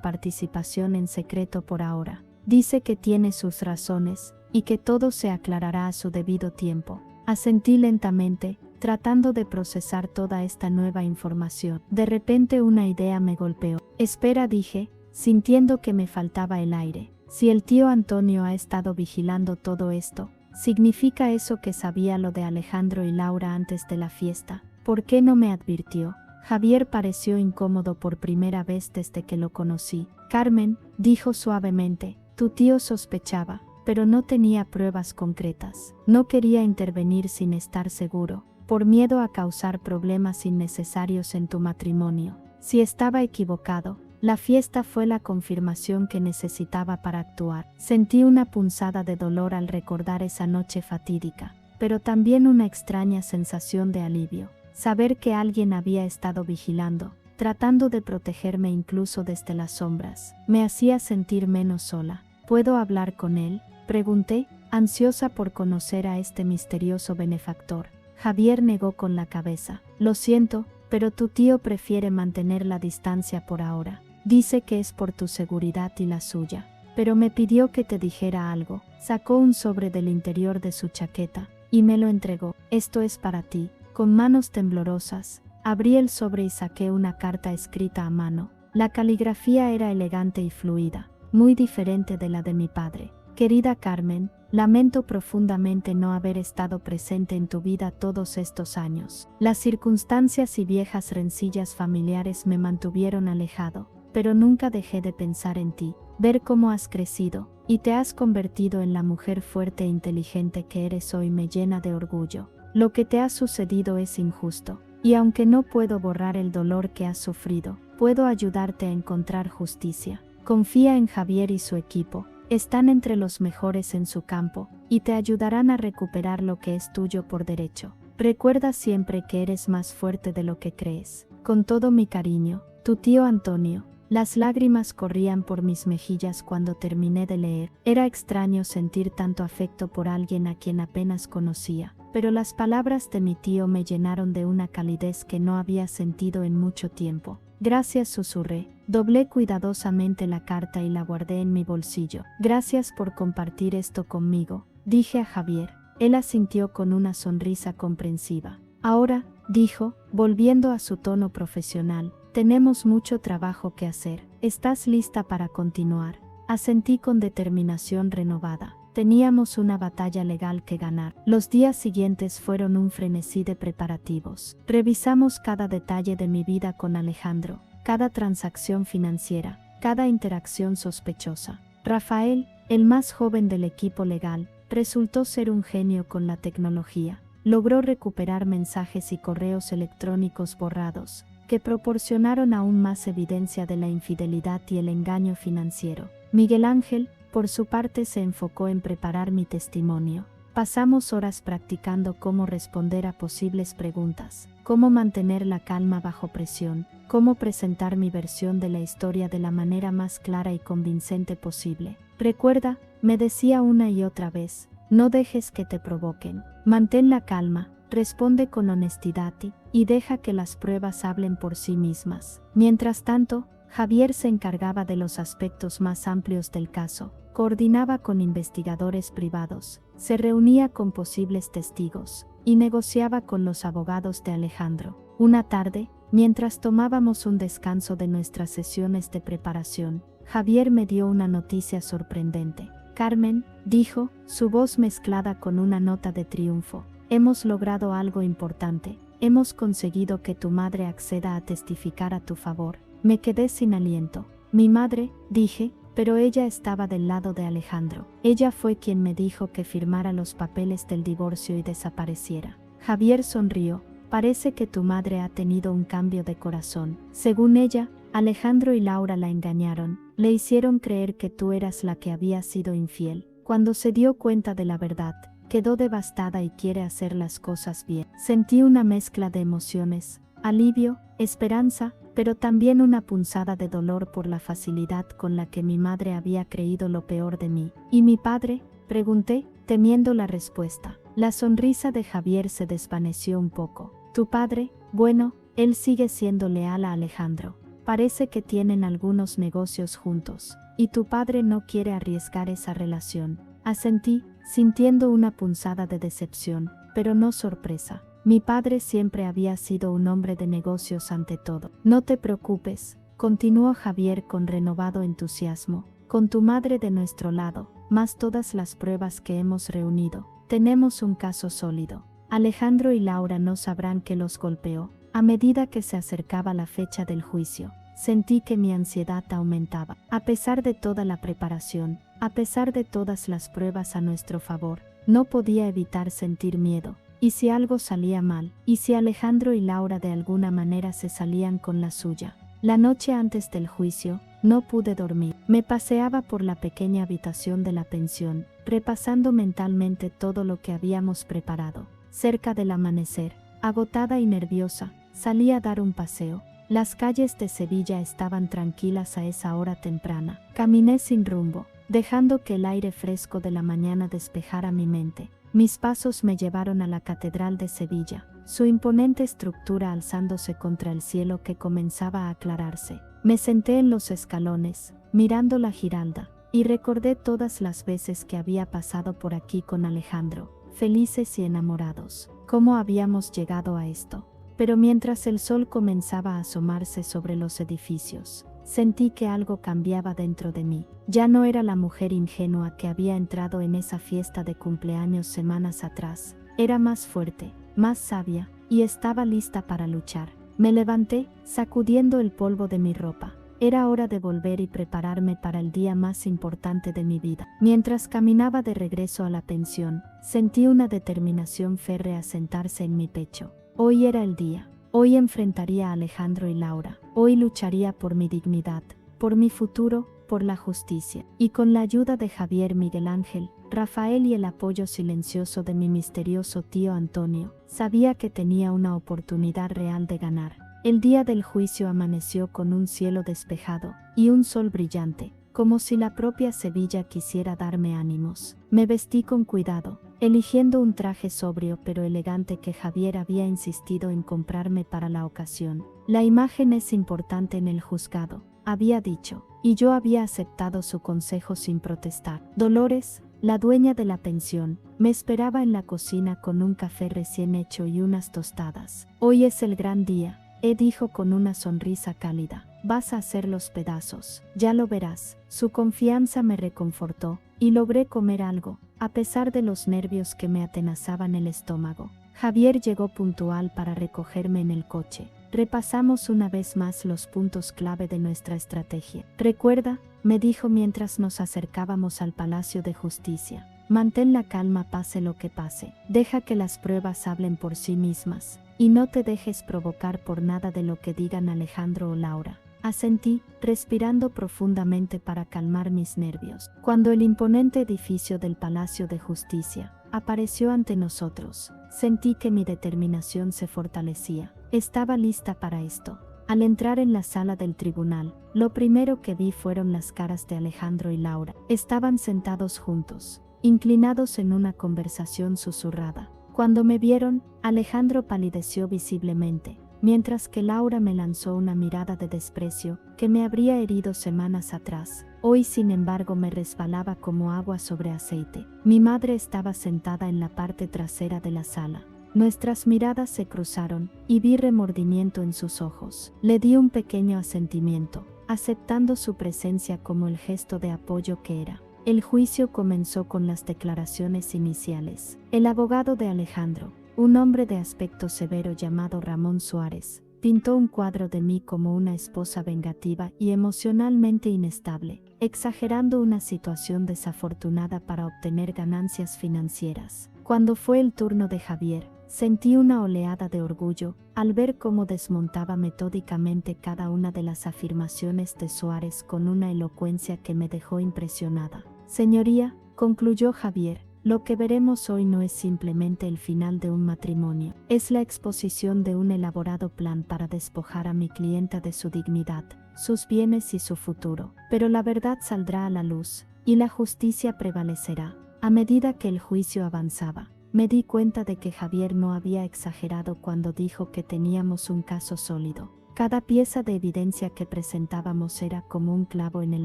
participación en secreto por ahora. Dice que tiene sus razones, y que todo se aclarará a su debido tiempo. Asentí lentamente, tratando de procesar toda esta nueva información. De repente una idea me golpeó. Espera, dije, sintiendo que me faltaba el aire. Si el tío Antonio ha estado vigilando todo esto, ¿significa eso que sabía lo de Alejandro y Laura antes de la fiesta? ¿Por qué no me advirtió? Javier pareció incómodo por primera vez desde que lo conocí. Carmen, dijo suavemente, tu tío sospechaba, pero no tenía pruebas concretas. No quería intervenir sin estar seguro, por miedo a causar problemas innecesarios en tu matrimonio. Si estaba equivocado, la fiesta fue la confirmación que necesitaba para actuar. Sentí una punzada de dolor al recordar esa noche fatídica, pero también una extraña sensación de alivio. Saber que alguien había estado vigilando, tratando de protegerme incluso desde las sombras, me hacía sentir menos sola. ¿Puedo hablar con él?, pregunté, ansiosa por conocer a este misterioso benefactor. Javier negó con la cabeza. Lo siento, pero tu tío prefiere mantener la distancia por ahora. Dice que es por tu seguridad y la suya. Pero me pidió que te dijera algo. Sacó un sobre del interior de su chaqueta y me lo entregó. Esto es para ti. Con manos temblorosas, abrí el sobre y saqué una carta escrita a mano. La caligrafía era elegante y fluida, muy diferente de la de mi padre. Querida Carmen, lamento profundamente no haber estado presente en tu vida todos estos años. Las circunstancias y viejas rencillas familiares me mantuvieron alejado, pero nunca dejé de pensar en ti, ver cómo has crecido, y te has convertido en la mujer fuerte e inteligente que eres hoy me llena de orgullo. Lo que te ha sucedido es injusto, y aunque no puedo borrar el dolor que has sufrido, puedo ayudarte a encontrar justicia. Confía en Javier y su equipo. Están entre los mejores en su campo, y te ayudarán a recuperar lo que es tuyo por derecho. Recuerda siempre que eres más fuerte de lo que crees. Con todo mi cariño, tu tío Antonio. Las lágrimas corrían por mis mejillas cuando terminé de leer. Era extraño sentir tanto afecto por alguien a quien apenas conocía, pero las palabras de mi tío me llenaron de una calidez que no había sentido en mucho tiempo. Gracias, susurré. Doblé cuidadosamente la carta y la guardé en mi bolsillo. Gracias por compartir esto conmigo, dije a Javier. Él asintió con una sonrisa comprensiva. Ahora, dijo, volviendo a su tono profesional, tenemos mucho trabajo que hacer. ¿Estás lista para continuar? Asentí con determinación renovada. Teníamos una batalla legal que ganar. Los días siguientes fueron un frenesí de preparativos. Revisamos cada detalle de mi vida con Alejandro, cada transacción financiera, cada interacción sospechosa. Rafael, el más joven del equipo legal, resultó ser un genio con la tecnología. Logró recuperar mensajes y correos electrónicos borrados, que proporcionaron aún más evidencia de la infidelidad y el engaño financiero. Miguel Ángel, por su parte, se enfocó en preparar mi testimonio. Pasamos horas practicando cómo responder a posibles preguntas, cómo mantener la calma bajo presión, cómo presentar mi versión de la historia de la manera más clara y convincente posible. Recuerda, me decía una y otra vez, no dejes que te provoquen. Mantén la calma, responde con honestidad y deja que las pruebas hablen por sí mismas. Mientras tanto, Javier se encargaba de los aspectos más amplios del caso. Coordinaba con investigadores privados, se reunía con posibles testigos y negociaba con los abogados de Alejandro. Una tarde, mientras tomábamos un descanso de nuestras sesiones de preparación, Javier me dio una noticia sorprendente. Carmen, dijo, su voz mezclada con una nota de triunfo, hemos logrado algo importante. Hemos conseguido que tu madre acceda a testificar a tu favor. Me quedé sin aliento. Mi madre, dije, pero ella estaba del lado de Alejandro. Ella fue quien me dijo que firmara los papeles del divorcio y desapareciera. Javier sonrió. Parece que tu madre ha tenido un cambio de corazón. Según ella, Alejandro y Laura la engañaron, le hicieron creer que tú eras la que había sido infiel. Cuando se dio cuenta de la verdad, quedó devastada y quiere hacer las cosas bien. Sentí una mezcla de emociones, alivio, esperanza, pero también una punzada de dolor por la facilidad con la que mi madre había creído lo peor de mí. ¿Y mi padre?, pregunté, temiendo la respuesta. La sonrisa de Javier se desvaneció un poco. Tu padre, bueno, él sigue siendo leal a Alejandro. Parece que tienen algunos negocios juntos, y tu padre no quiere arriesgar esa relación. Asentí, sintiendo una punzada de decepción, pero no sorpresa. Mi padre siempre había sido un hombre de negocios ante todo. No te preocupes, continuó Javier con renovado entusiasmo. Con tu madre de nuestro lado, más todas las pruebas que hemos reunido, tenemos un caso sólido. Alejandro y Laura no sabrán que los golpeó. A medida que se acercaba la fecha del juicio, sentí que mi ansiedad aumentaba. A pesar de toda la preparación, a pesar de todas las pruebas a nuestro favor, no podía evitar sentir miedo. ¿Y si algo salía mal? ¿Y si Alejandro y Laura de alguna manera se salían con la suya? La noche antes del juicio, no pude dormir. Me paseaba por la pequeña habitación de la pensión, repasando mentalmente todo lo que habíamos preparado. Cerca del amanecer, agotada y nerviosa, salí a dar un paseo. Las calles de Sevilla estaban tranquilas a esa hora temprana. Caminé sin rumbo, dejando que el aire fresco de la mañana despejara mi mente. Mis pasos me llevaron a la Catedral de Sevilla, su imponente estructura alzándose contra el cielo que comenzaba a aclararse. Me senté en los escalones, mirando la Giralda, y recordé todas las veces que había pasado por aquí con Alejandro, felices y enamorados. ¿Cómo habíamos llegado a esto? Pero mientras el sol comenzaba a asomarse sobre los edificios, sentí que algo cambiaba dentro de mí. Ya no era la mujer ingenua que había entrado en esa fiesta de cumpleaños semanas atrás. Era más fuerte, más sabia, y estaba lista para luchar. Me levanté, sacudiendo el polvo de mi ropa. Era hora de volver y prepararme para el día más importante de mi vida. Mientras caminaba de regreso a la pensión, sentí una determinación férrea sentarse en mi pecho. Hoy era el día. Hoy enfrentaría a Alejandro y Laura. Hoy lucharía por mi dignidad, por mi futuro, por la justicia. Y con la ayuda de Javier, Miguel Ángel, Rafael y el apoyo silencioso de mi misterioso tío Antonio, sabía que tenía una oportunidad real de ganar. El día del juicio amaneció con un cielo despejado y un sol brillante, como si la propia Sevilla quisiera darme ánimos. Me vestí con cuidado, eligiendo un traje sobrio pero elegante que Javier había insistido en comprarme para la ocasión. La imagen es importante en el juzgado, había dicho, y yo había aceptado su consejo sin protestar. Dolores, la dueña de la pensión, me esperaba en la cocina con un café recién hecho y unas tostadas. Hoy es el gran día, dijo con una sonrisa cálida. Vas a hacer los pedazos, ya lo verás. Su confianza me reconfortó, y logré comer algo, a pesar de los nervios que me atenazaban el estómago. Javier llegó puntual para recogerme en el coche. Repasamos una vez más los puntos clave de nuestra estrategia. Recuerda, me dijo mientras nos acercábamos al Palacio de Justicia. Mantén la calma pase lo que pase. Deja que las pruebas hablen por sí mismas. Y no te dejes provocar por nada de lo que digan Alejandro o Laura. Asentí, respirando profundamente para calmar mis nervios. Cuando el imponente edificio del Palacio de Justicia apareció ante nosotros, sentí que mi determinación se fortalecía. Estaba lista para esto. Al entrar en la sala del tribunal, lo primero que vi fueron las caras de Alejandro y Laura. Estaban sentados juntos, inclinados en una conversación susurrada. Cuando me vieron, Alejandro palideció visiblemente, mientras que Laura me lanzó una mirada de desprecio que me habría herido semanas atrás. Hoy, sin embargo, me resbalaba como agua sobre aceite. Mi madre estaba sentada en la parte trasera de la sala. Nuestras miradas se cruzaron y vi remordimiento en sus ojos. Le di un pequeño asentimiento, aceptando su presencia como el gesto de apoyo que era. El juicio comenzó con las declaraciones iniciales. El abogado de Alejandro, un hombre de aspecto severo llamado Ramón Suárez, Pintó un cuadro de mí como una esposa vengativa y emocionalmente inestable, exagerando una situación desafortunada para obtener ganancias financieras. Cuando fue el turno de Javier, sentí una oleada de orgullo al ver cómo desmontaba metódicamente cada una de las afirmaciones de Suárez con una elocuencia que me dejó impresionada. Señoría, concluyó Javier, lo que veremos hoy no es simplemente el final de un matrimonio, es la exposición de un elaborado plan para despojar a mi clienta de su dignidad, sus bienes y su futuro. Pero la verdad saldrá a la luz, y la justicia prevalecerá. A medida que el juicio avanzaba, me di cuenta de que Javier no había exagerado cuando dijo que teníamos un caso sólido. Cada pieza de evidencia que presentábamos era como un clavo en el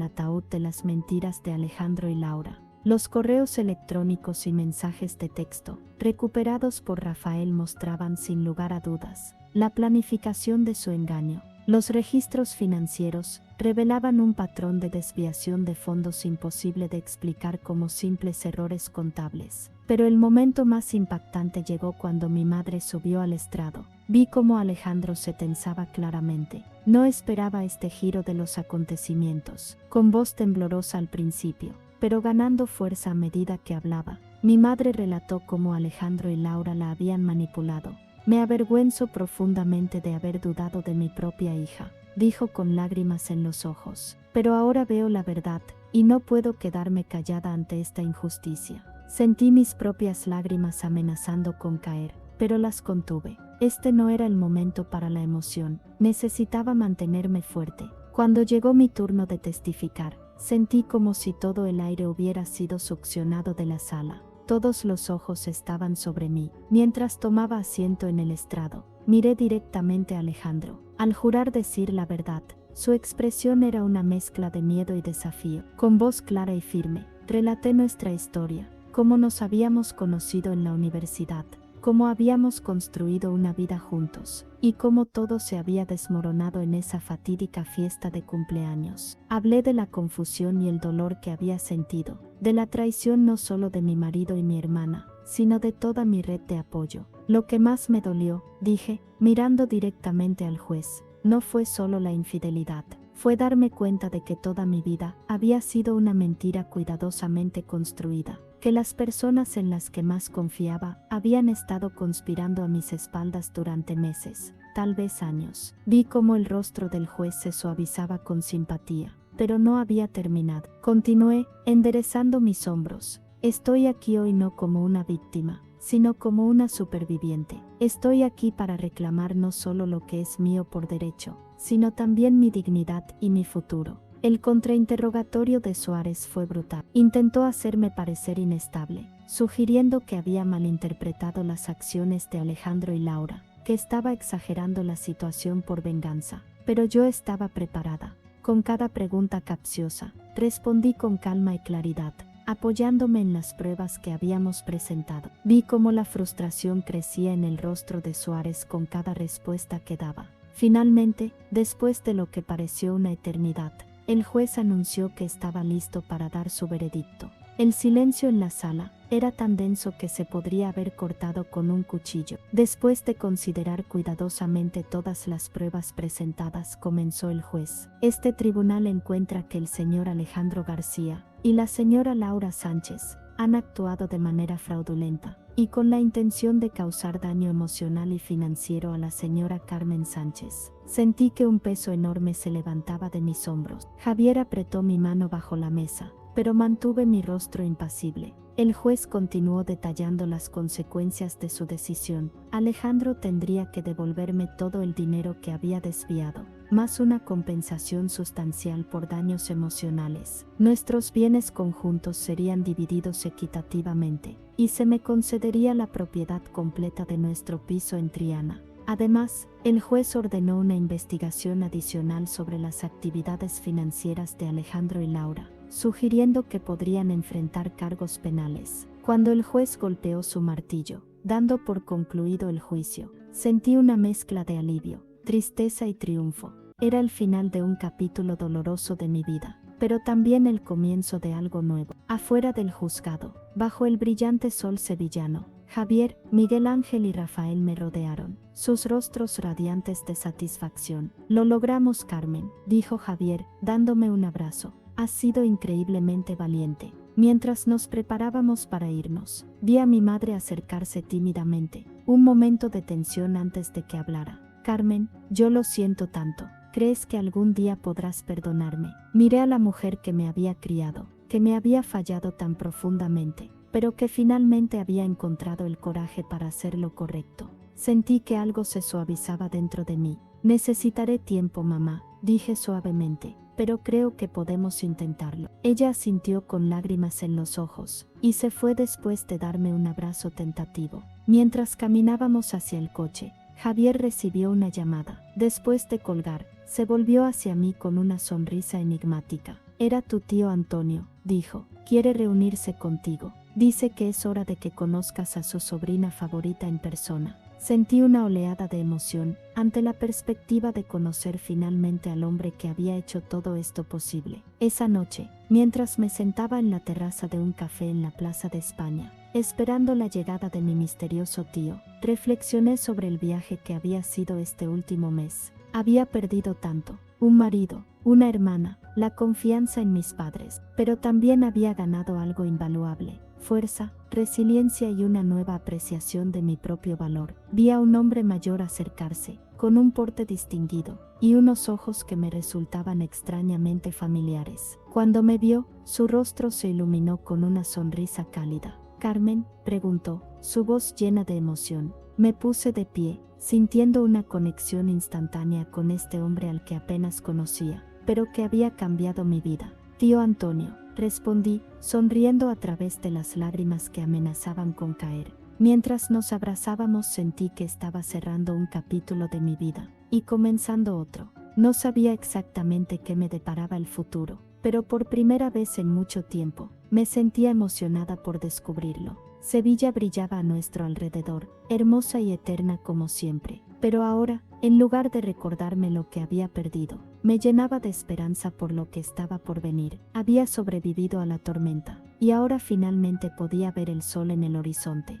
ataúd de las mentiras de Alejandro y Laura. Los correos electrónicos y mensajes de texto, recuperados por Rafael, mostraban sin lugar a dudas la planificación de su engaño. Los registros financieros revelaban un patrón de desviación de fondos imposible de explicar como simples errores contables. Pero el momento más impactante llegó cuando mi madre subió al estrado. Vi cómo Alejandro se tensaba claramente. No esperaba este giro de los acontecimientos. Con voz temblorosa al principio, pero ganando fuerza a medida que hablaba, mi madre relató cómo Alejandro y Laura la habían manipulado. Me avergüenzo profundamente de haber dudado de mi propia hija, dijo con lágrimas en los ojos. Pero ahora veo la verdad, y no puedo quedarme callada ante esta injusticia. Sentí mis propias lágrimas amenazando con caer, pero las contuve. Este no era el momento para la emoción, necesitaba mantenerme fuerte. Cuando llegó mi turno de testificar, sentí como si todo el aire hubiera sido succionado de la sala. Todos los ojos estaban sobre mí. Mientras tomaba asiento en el estrado, miré directamente a Alejandro. Al jurar decir la verdad, su expresión era una mezcla de miedo y desafío. Con voz clara y firme, relaté nuestra historia, cómo nos habíamos conocido en la universidad, cómo habíamos construido una vida juntos, y cómo todo se había desmoronado en esa fatídica fiesta de cumpleaños. Hablé de la confusión y el dolor que había sentido, de la traición no solo de mi marido y mi hermana, sino de toda mi red de apoyo. Lo que más me dolió, dije, mirando directamente al juez, no fue solo la infidelidad, fue darme cuenta de que toda mi vida había sido una mentira cuidadosamente construida, que las personas en las que más confiaba habían estado conspirando a mis espaldas durante meses, tal vez años. Vi cómo el rostro del juez se suavizaba con simpatía, pero no había terminado. Continué, enderezando mis hombros. Estoy aquí hoy no como una víctima, sino como una superviviente. Estoy aquí para reclamar no solo lo que es mío por derecho, sino también mi dignidad y mi futuro. El contrainterrogatorio de Suárez fue brutal. Intentó hacerme parecer inestable, sugiriendo que había malinterpretado las acciones de Alejandro y Laura, que estaba exagerando la situación por venganza. Pero yo estaba preparada. Con cada pregunta capciosa, respondí con calma y claridad, apoyándome en las pruebas que habíamos presentado. Vi cómo la frustración crecía en el rostro de Suárez con cada respuesta que daba. Finalmente, después de lo que pareció una eternidad, el juez anunció que estaba listo para dar su veredicto. El silencio en la sala era tan denso que se podría haber cortado con un cuchillo. Después de considerar cuidadosamente todas las pruebas presentadas, comenzó el juez. Este tribunal encuentra que el señor Alejandro García y la señora Laura Sánchez han actuado de manera fraudulenta y con la intención de causar daño emocional y financiero a la señora Carmen Sánchez. Sentí que un peso enorme se levantaba de mis hombros. Javier apretó mi mano bajo la mesa, pero mantuve mi rostro impasible. El juez continuó detallando las consecuencias de su decisión. Alejandro tendría que devolverme todo el dinero que había desviado, más una compensación sustancial por daños emocionales. Nuestros bienes conjuntos serían divididos equitativamente, y se me concedería la propiedad completa de nuestro piso en Triana. Además, el juez ordenó una investigación adicional sobre las actividades financieras de Alejandro y Laura, sugiriendo que podrían enfrentar cargos penales. Cuando el juez golpeó su martillo, dando por concluido el juicio, sentí una mezcla de alivio, tristeza y triunfo. Era el final de un capítulo doloroso de mi vida, pero también el comienzo de algo nuevo. Afuera del juzgado, bajo el brillante sol sevillano, Javier, Miguel Ángel y Rafael me rodearon, sus rostros radiantes de satisfacción. Lo logramos, Carmen, dijo Javier, dándome un abrazo. Has sido increíblemente valiente. Mientras nos preparábamos para irnos, vi a mi madre acercarse tímidamente. Un momento de tensión antes de que hablara. Carmen, yo lo siento tanto. ¿Crees que algún día podrás perdonarme? Miré a la mujer que me había criado, que me había fallado tan profundamente, pero que finalmente había encontrado el coraje para hacer lo correcto. Sentí que algo se suavizaba dentro de mí. Necesitaré tiempo, mamá, dije suavemente, pero creo que podemos intentarlo. Ella asintió con lágrimas en los ojos, y se fue después de darme un abrazo tentativo. Mientras caminábamos hacia el coche, Javier recibió una llamada. Después de colgar, se volvió hacia mí con una sonrisa enigmática. Era tu tío Antonio, dijo. Quiere reunirse contigo. Dice que es hora de que conozcas a su sobrina favorita en persona. Sentí una oleada de emoción ante la perspectiva de conocer finalmente al hombre que había hecho todo esto posible. Esa noche, mientras me sentaba en la terraza de un café en la Plaza de España, esperando la llegada de mi misterioso tío, reflexioné sobre el viaje que había sido este último mes. Había perdido tanto: un marido, una hermana, la confianza en mis padres, pero también había ganado algo invaluable: fuerza, resiliencia y una nueva apreciación de mi propio valor. Vi a un hombre mayor acercarse, con un porte distinguido, y unos ojos que me resultaban extrañamente familiares. Cuando me vio, su rostro se iluminó con una sonrisa cálida. «Carmen», preguntó, su voz llena de emoción. Me puse de pie, sintiendo una conexión instantánea con este hombre al que apenas conocía, pero que había cambiado mi vida. «Tío Antonio», respondí, sonriendo a través de las lágrimas que amenazaban con caer. Mientras nos abrazábamos sentí que estaba cerrando un capítulo de mi vida y comenzando otro. No sabía exactamente qué me deparaba el futuro, pero por primera vez en mucho tiempo, me sentía emocionada por descubrirlo. Sevilla brillaba a nuestro alrededor, hermosa y eterna como siempre, pero ahora, en lugar de recordarme lo que había perdido, me llenaba de esperanza por lo que estaba por venir. Había sobrevivido a la tormenta, y ahora finalmente podía ver el sol en el horizonte.